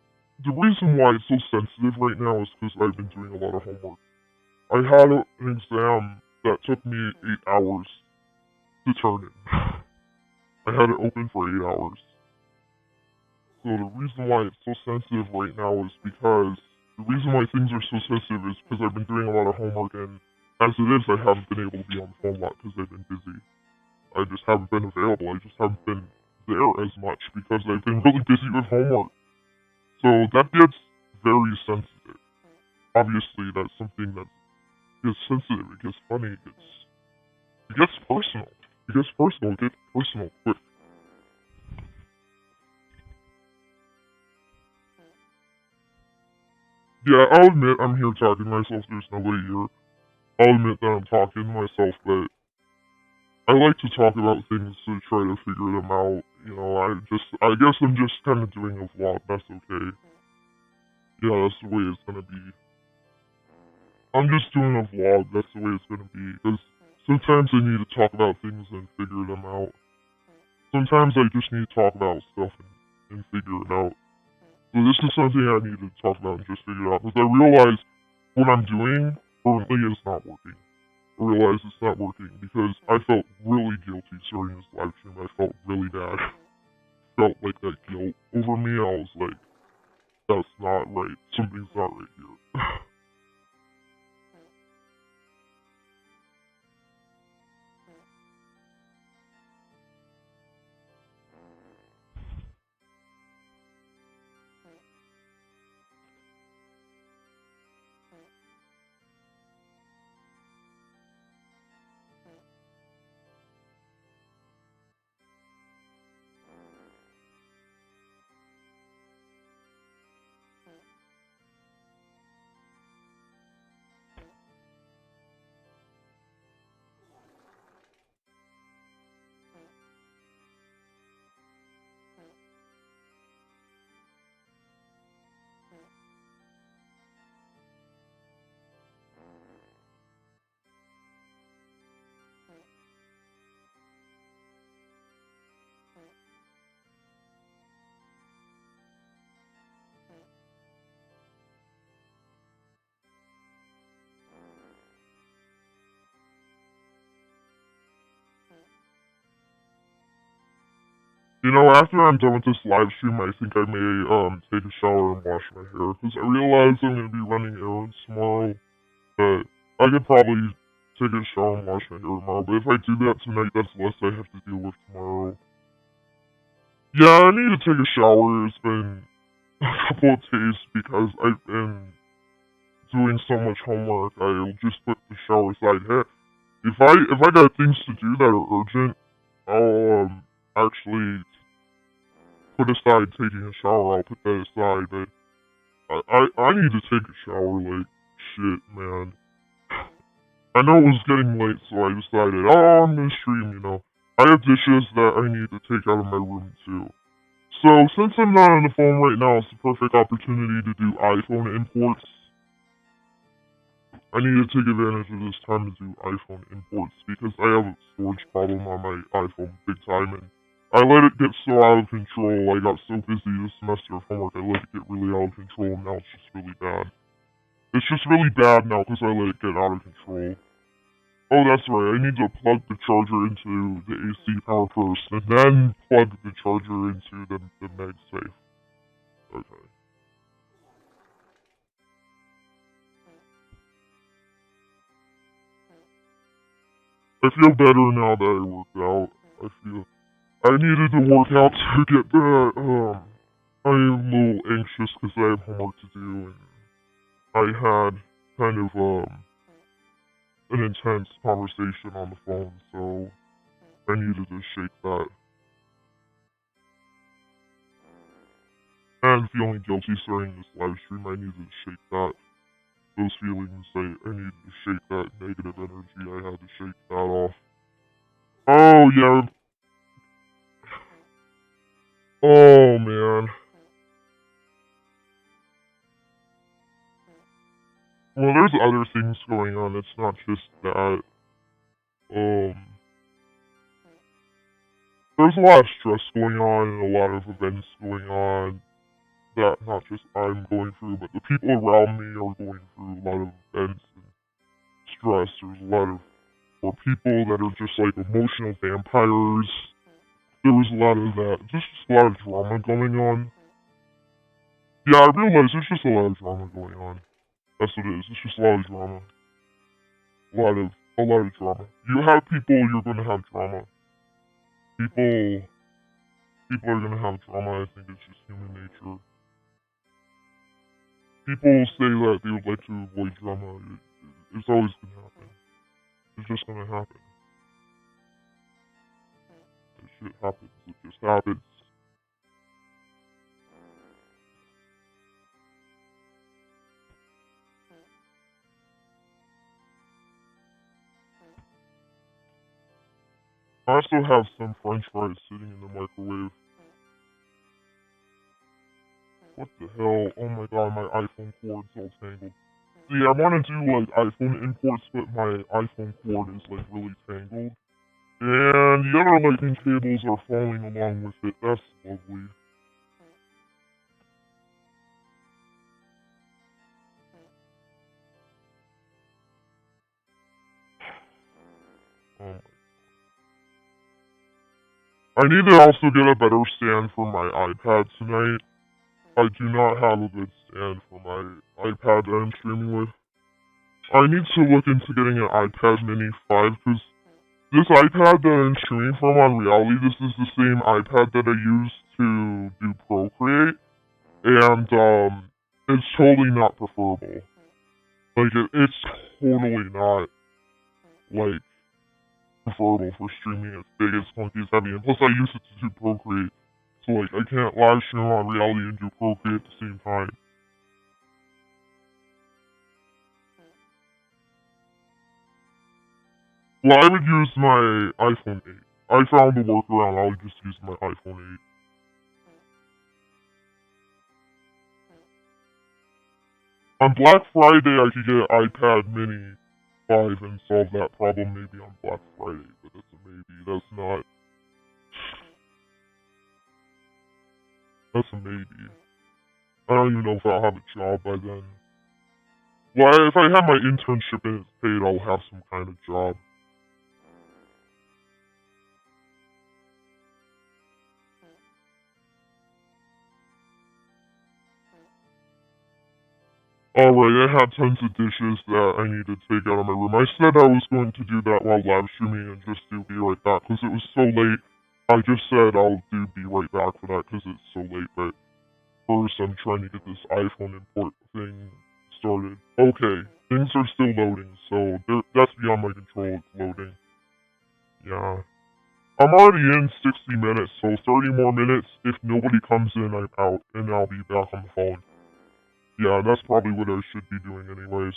the reason why it's so sensitive right now is because I've been doing a lot of homework. I had an exam that took me 8 hours to turn in. I had it open for 8 hours. So the reason why it's so sensitive right now is because the reason why things are so sensitive is because I've been doing a lot of homework, and as it is, I haven't been able to be on the phone a lot because I've been busy. I just haven't been available. I just haven't been there as much because I've been really busy with homework. So that gets very sensitive. Obviously, that's something that gets sensitive. It gets funny. It gets personal. It gets personal. It gets personal quick. Yeah, I'll admit I'm here talking to myself. There's nobody here. I'll admit that I'm talking to myself, but I like to talk about things to try to figure them out. You know, I guess I'm just kind of doing a vlog. That's okay. Yeah, that's the way it's gonna be. I'm just doing a vlog. That's the way it's gonna be. Because sometimes I need to talk about things and figure them out. Sometimes I just need to talk about stuff and figure it out. So this is something I need to talk about and just figure it out. Because I realize what I'm doing currently is not working. I realize it's not working because I felt really guilty starting this live stream. I felt really bad. Felt like that guilt over me. I was like, that's not right. Something's not right here. You know, after I'm done with this live stream, I think I may take a shower and wash my hair because I realize I'm gonna be running errands tomorrow. But I could probably take a shower and wash my hair tomorrow. But if I do that tonight, that's less I have to deal with tomorrow. Yeah, I need to take a shower. It's been a couple of days because I've been doing so much homework. I'll just put the shower aside. Hey, if I got things to do that are urgent, I'll actually put aside taking a shower. I'll put that aside. But I need to take a shower. Like shit, man. I know it was getting late, so I decided, oh, I'm gonna stream. You know, I have dishes that I need to take out of my room too. So since I'm not on the phone right now, it's the perfect opportunity to do iPhone imports. I need to take advantage of this time to do iPhone imports because I have a storage problem on my iPhone big time, and I let it get so out of control. I got so busy this semester of homework, I let it get really out of control, and now it's just really bad. It's just really bad now because I let it get out of control. Oh, that's right. I need to plug the charger into the AC power first, and then plug the charger into the MagSafe. Okay. I feel better now that I worked out. I needed to work out to get that. I'm a little anxious because I have homework to do, and I had kind of an intense conversation on the phone, so I needed to shake that. And feeling guilty starting this live stream, I needed to shake that. Those feelings, I needed to shake that negative energy. I had to shake that off. Oh, yeah. Oh, man. Well, there's other things going on. It's not just that. Um, there's a lot of stress going on and a lot of events going on that not just I'm going through, but the people around me are going through a lot of events and stress. There's a lot of or people that are just like emotional vampires. There was a lot of that. Just a lot of drama going on. Yeah, I realize there's just a lot of drama going on. That's what it is. It's just a lot of drama. A lot of drama. You have people, you're gonna have drama. People are gonna have drama. I think it's just human nature. People say that they would like to avoid drama. It's always gonna happen. It's just gonna happen. That shit happens. It just happens. I also have some french fries sitting in the microwave. What the hell? Oh my god, my iPhone cord's all tangled. See, I want to do like iPhone imports, but my iPhone cord is like really tangled. And the other lightning cables are falling along with it. That's lovely. Um, I need to also get a better stand for my iPad tonight. I do not have a good stand for my iPad that I'm streaming with. I need to look into getting an iPad Mini 5 because this iPad that I'm streaming from on Reality, this is the same iPad that I use to do Procreate, and it's totally not preferable. Like it's totally not like preferable for streaming as big as clunky as heavy. And plus, I use it to do Procreate, so like I can't live stream on Reality and do Procreate at the same time. Well, I would use my iPhone 8. I found the workaround. I would just use my iPhone 8. On Black Friday, I could get an iPad Mini 5 and solve that problem maybe on Black Friday, but that's a maybe. That's a maybe. I don't even know if I'll have a job by then. Well, if I have my internship and it's paid, I'll have some kind of job. Alright, I have tons of dishes that I need to take out of my room. I said I was going to do that while live streaming and just do be right back because it was so late. I just said I'll do be right back for that because it's so late, but first I'm trying to get this iPhone import thing started. Okay, things are still loading, so that's beyond my control. It's loading. Yeah. I'm already in 60 minutes, so 30 more minutes. If nobody comes in, I'm out, and I'll be back on the phone. Yeah, that's probably what I should be doing anyways.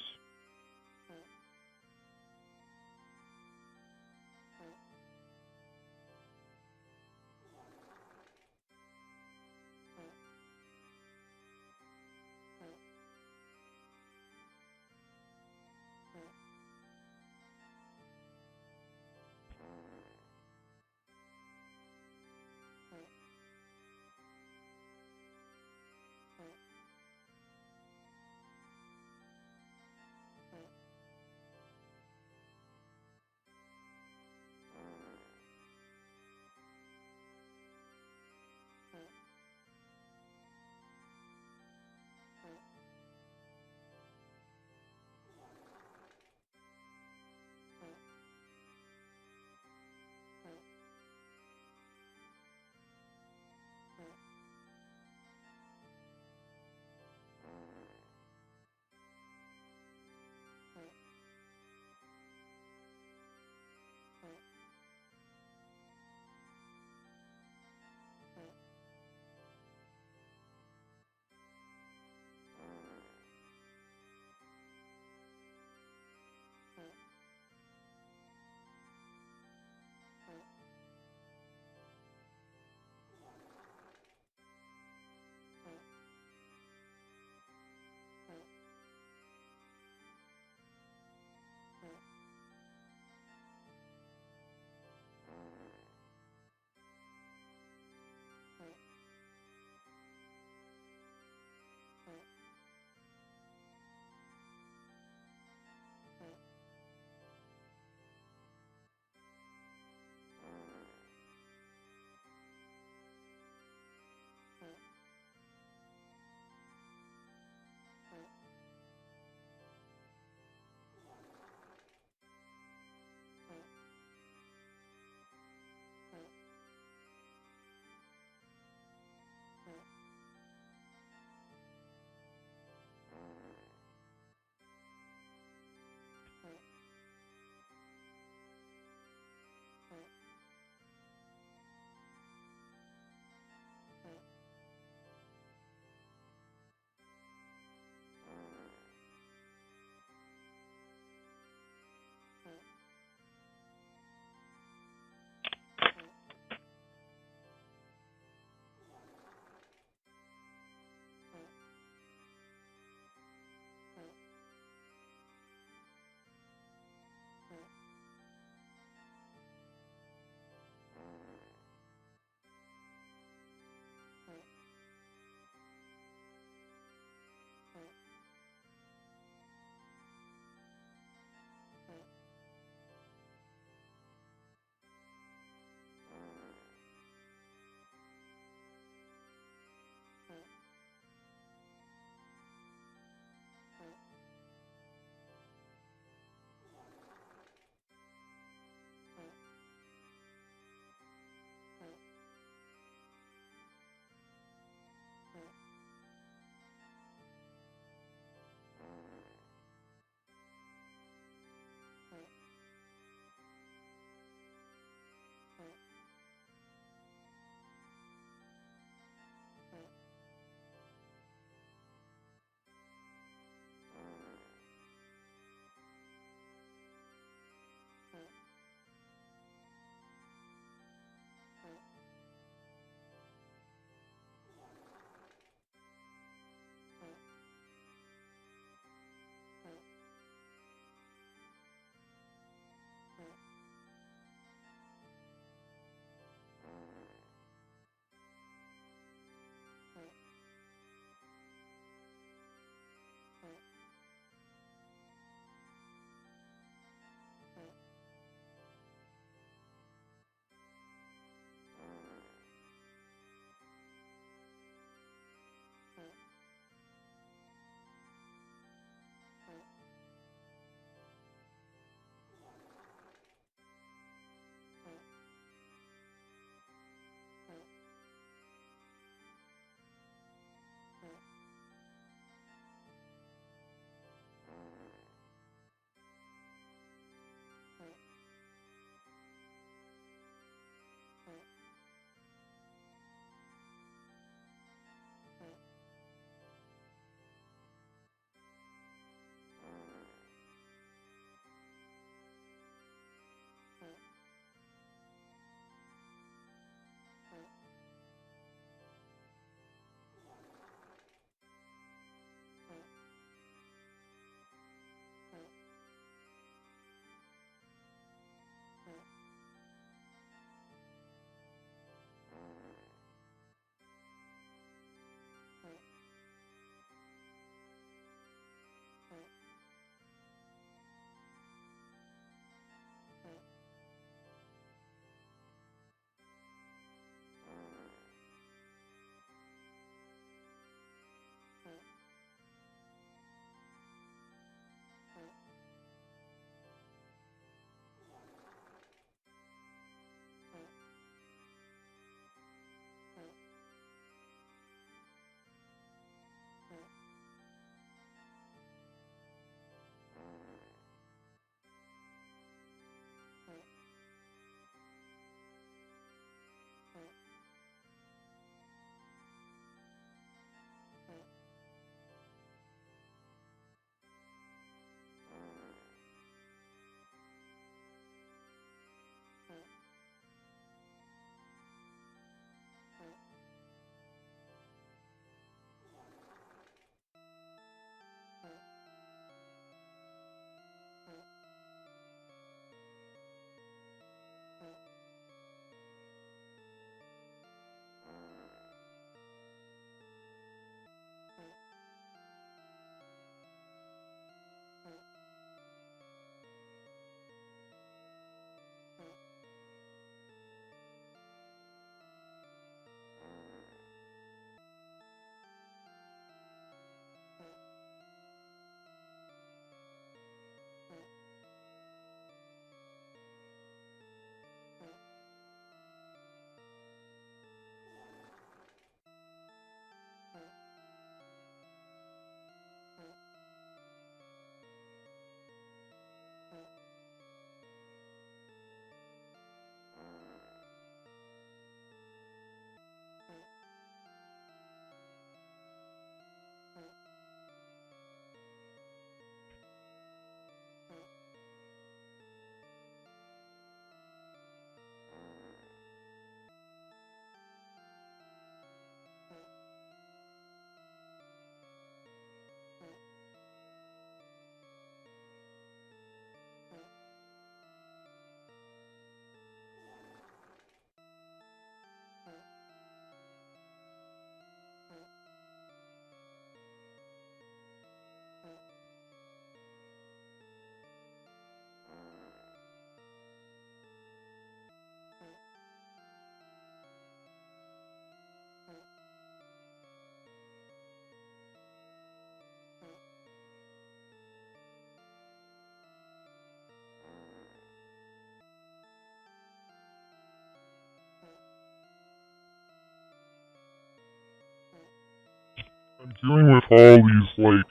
I'm dealing with all these, like,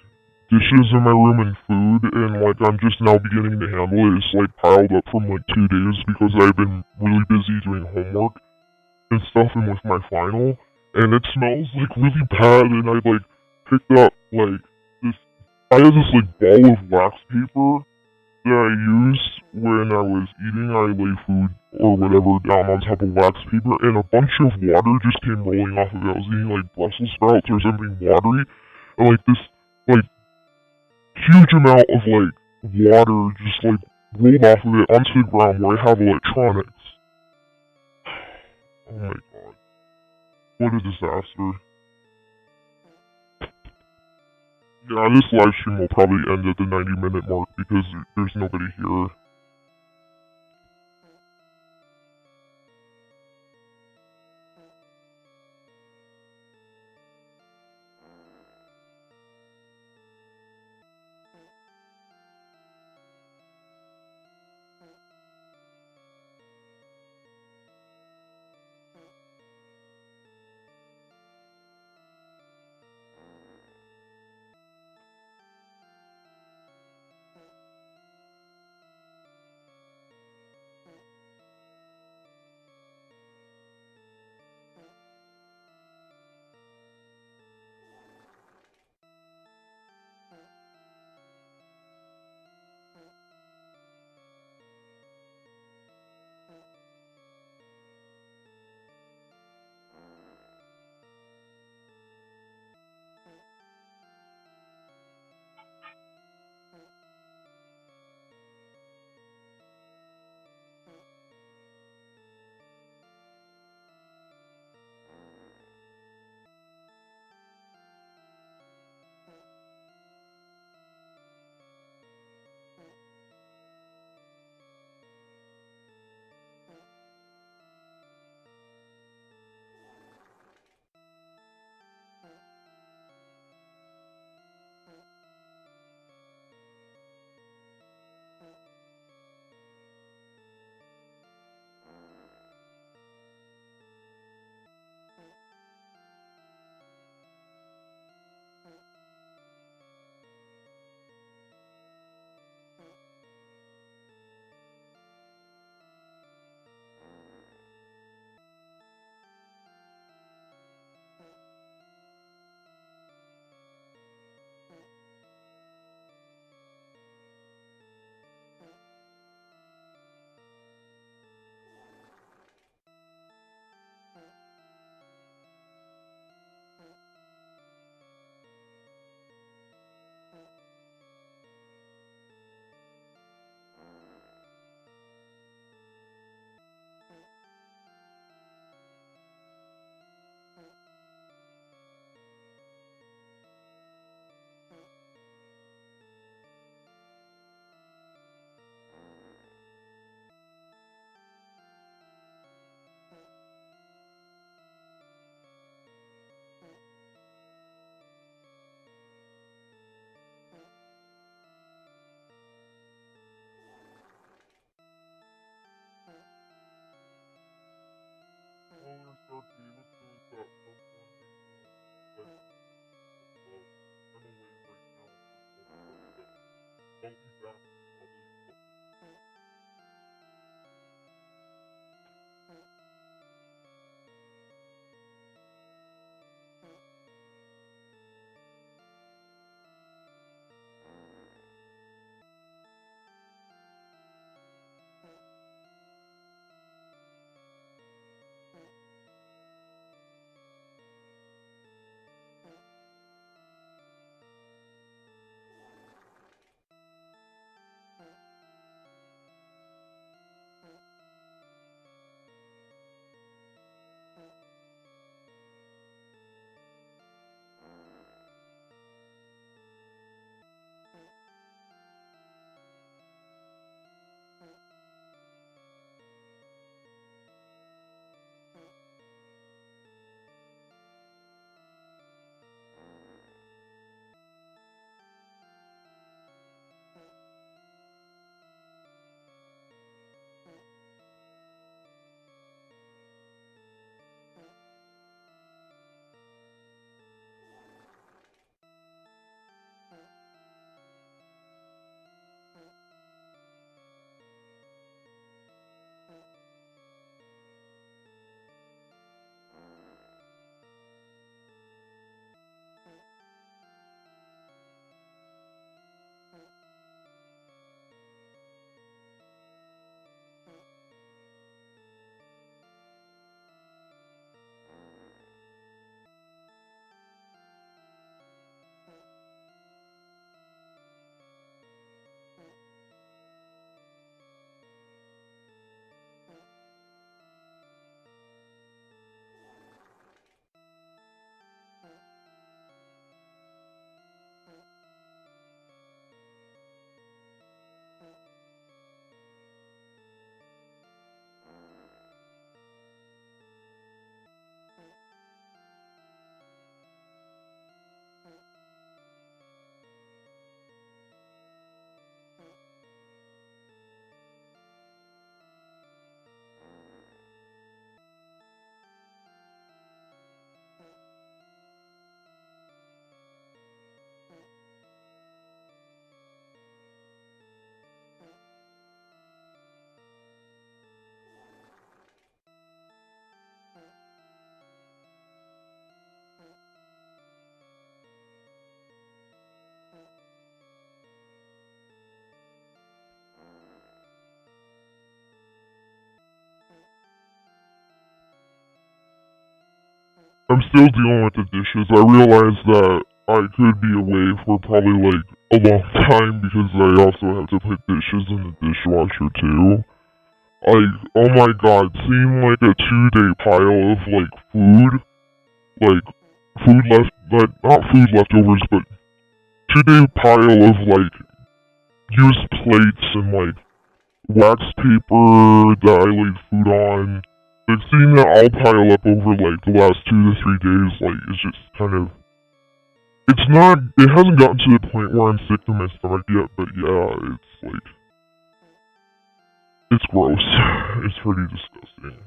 dishes in my room and food, and, like, I'm just now beginning to handle it. It's, like, piled up from, like, 2 days because I've been really busy doing homework and stuff and with my final, and it smells, like, really bad, and I, like, picked up, like, this, I had this, like, ball of wax paper that I used when I was eating. I lay food or whatever down on top of wax paper, and a bunch of water just came rolling off of it. I was eating like Brussels sprouts or something watery, and like this like huge amount of like water just like rolled off of it onto the ground where I have electronics. Oh my god, what a disaster! Yeah, this live stream will probably end at the 90-minute mark because there's nobody here. I'm still dealing with the dishes. I realized that I could be away for probably like a long time because I also have to put dishes in the dishwasher too. Like, oh my god, seeing like a 2-day pile of like like food left, like not food leftovers, but 2-day pile of like used plates and like wax paper that I laid food on. Like seeing that all pile up over like the last 2 to 3 days, like it's just kind of. It's not. It hasn't gotten to the point where I'm sick to my stomach yet, but yeah, it's like. It's gross. It's pretty disgusting.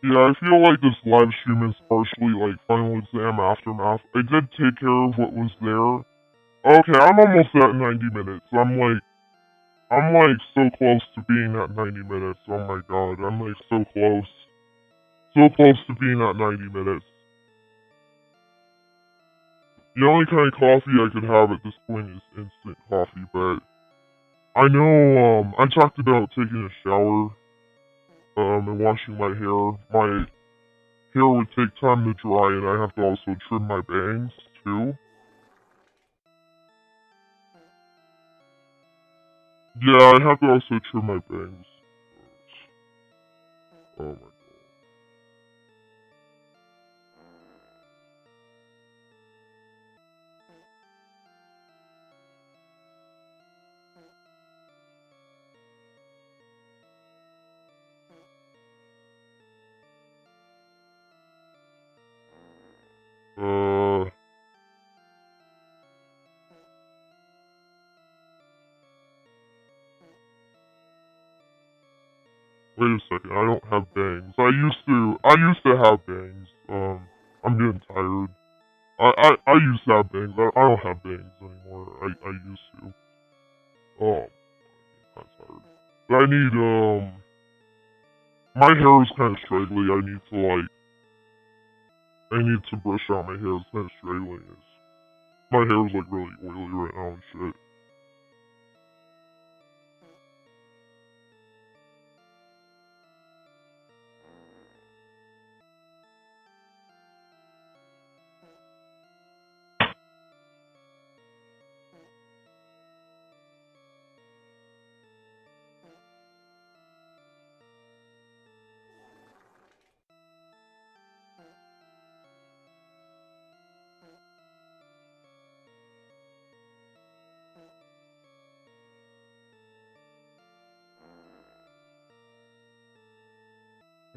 Yeah, I feel like this live stream is partially like final exam aftermath. I did take care of what was there. Okay, I'm almost at 90 minutes. I'm like so close to being at 90 minutes. Oh my god, I'm like so close. So close to being at 90 minutes. The only kind of coffee I could have at this point is instant coffee, but I know, I talked about taking a shower, and washing my hair. My hair would take time to dry, and I have to also trim my bangs, too. Yeah, I have to also trim my bangs. Oh my god. Wait a second, I don't have bangs. I used to have bangs. I'm getting tired. I used to have bangs. I don't have bangs anymore. I used to. Oh, I'm tired. But I need, my hair is kind of straggly. I need to brush out my hair. It's kind of straggly. My hair is like really oily right now and shit.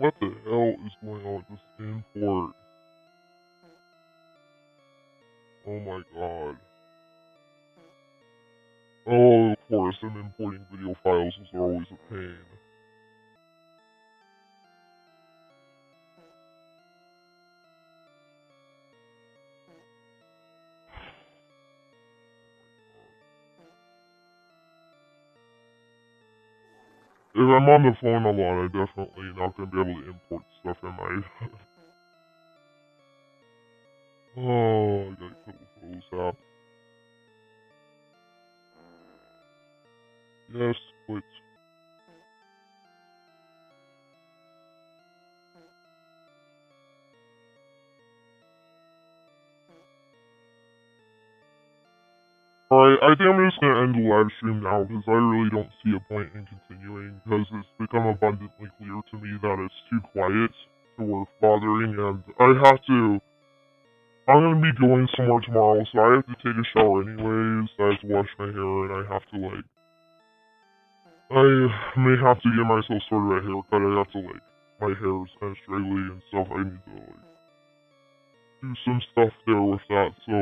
What the hell is going on with this import? Oh my god. Oh, of course, and importing video files is always a pain. If I'm on the phone a lot, I'm definitely not going to be able to import stuff, am I? Oh, I gotta kill the Photos app. Yes, quit. Alright, I think I'm just gonna end the live stream now, because I really don't see a point in continuing, because it's become abundantly clear to me that it's too quiet to worth bothering, and I'm gonna be going somewhere tomorrow, so I have to take a shower anyways, I have to wash my hair, and I have to, I may have to get myself started a haircut, I have to, my hair is kind of straggly and stuff, I need to, do some stuff there with that, so,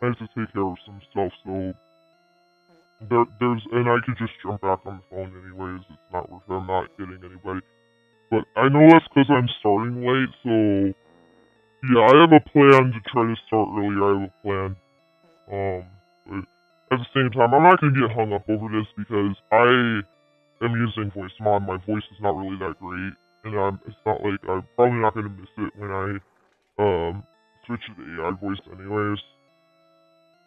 I have to take care of some stuff, so and I could just jump back on the phone anyways, it's not worth it, I'm not getting anybody. But I know that's because I'm starting late, so yeah, I have a plan to try to start earlier, I have a plan. But at the same time, I'm not gonna get hung up over this because I am using voice mod, my voice is not really that great, and it's not like, I'm probably not gonna miss it when I, switch to the AI voice anyways.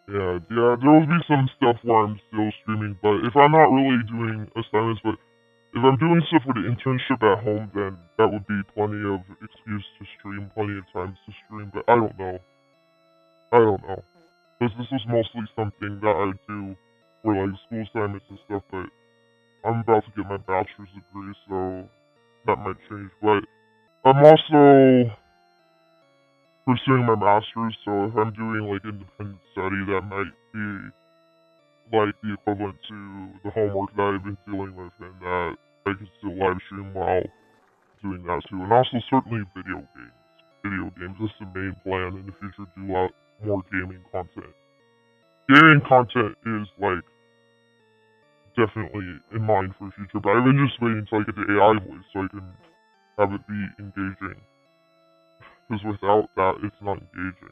Yeah, there will be some stuff where I'm still streaming, but if I'm not really doing assignments, but if I'm doing stuff for the internship at home, then that would be plenty of excuse to stream, plenty of times to stream, but I don't know. I don't know. Because this was mostly something that I do for, school assignments and stuff, but I'm about to get my bachelor's degree, so that might change, but I'm also pursuing my master's, so if I'm doing, independent study, that might be, the equivalent to the homework that I've been dealing with, and that I can still live stream while doing that too. And also, certainly video games. Video games is the main plan in the future, do a lot more gaming content. Gaming content is, definitely in mind for the future, but I've been just waiting until I get the AI voice so I can have it be engaging. Because without that, it's not engaging.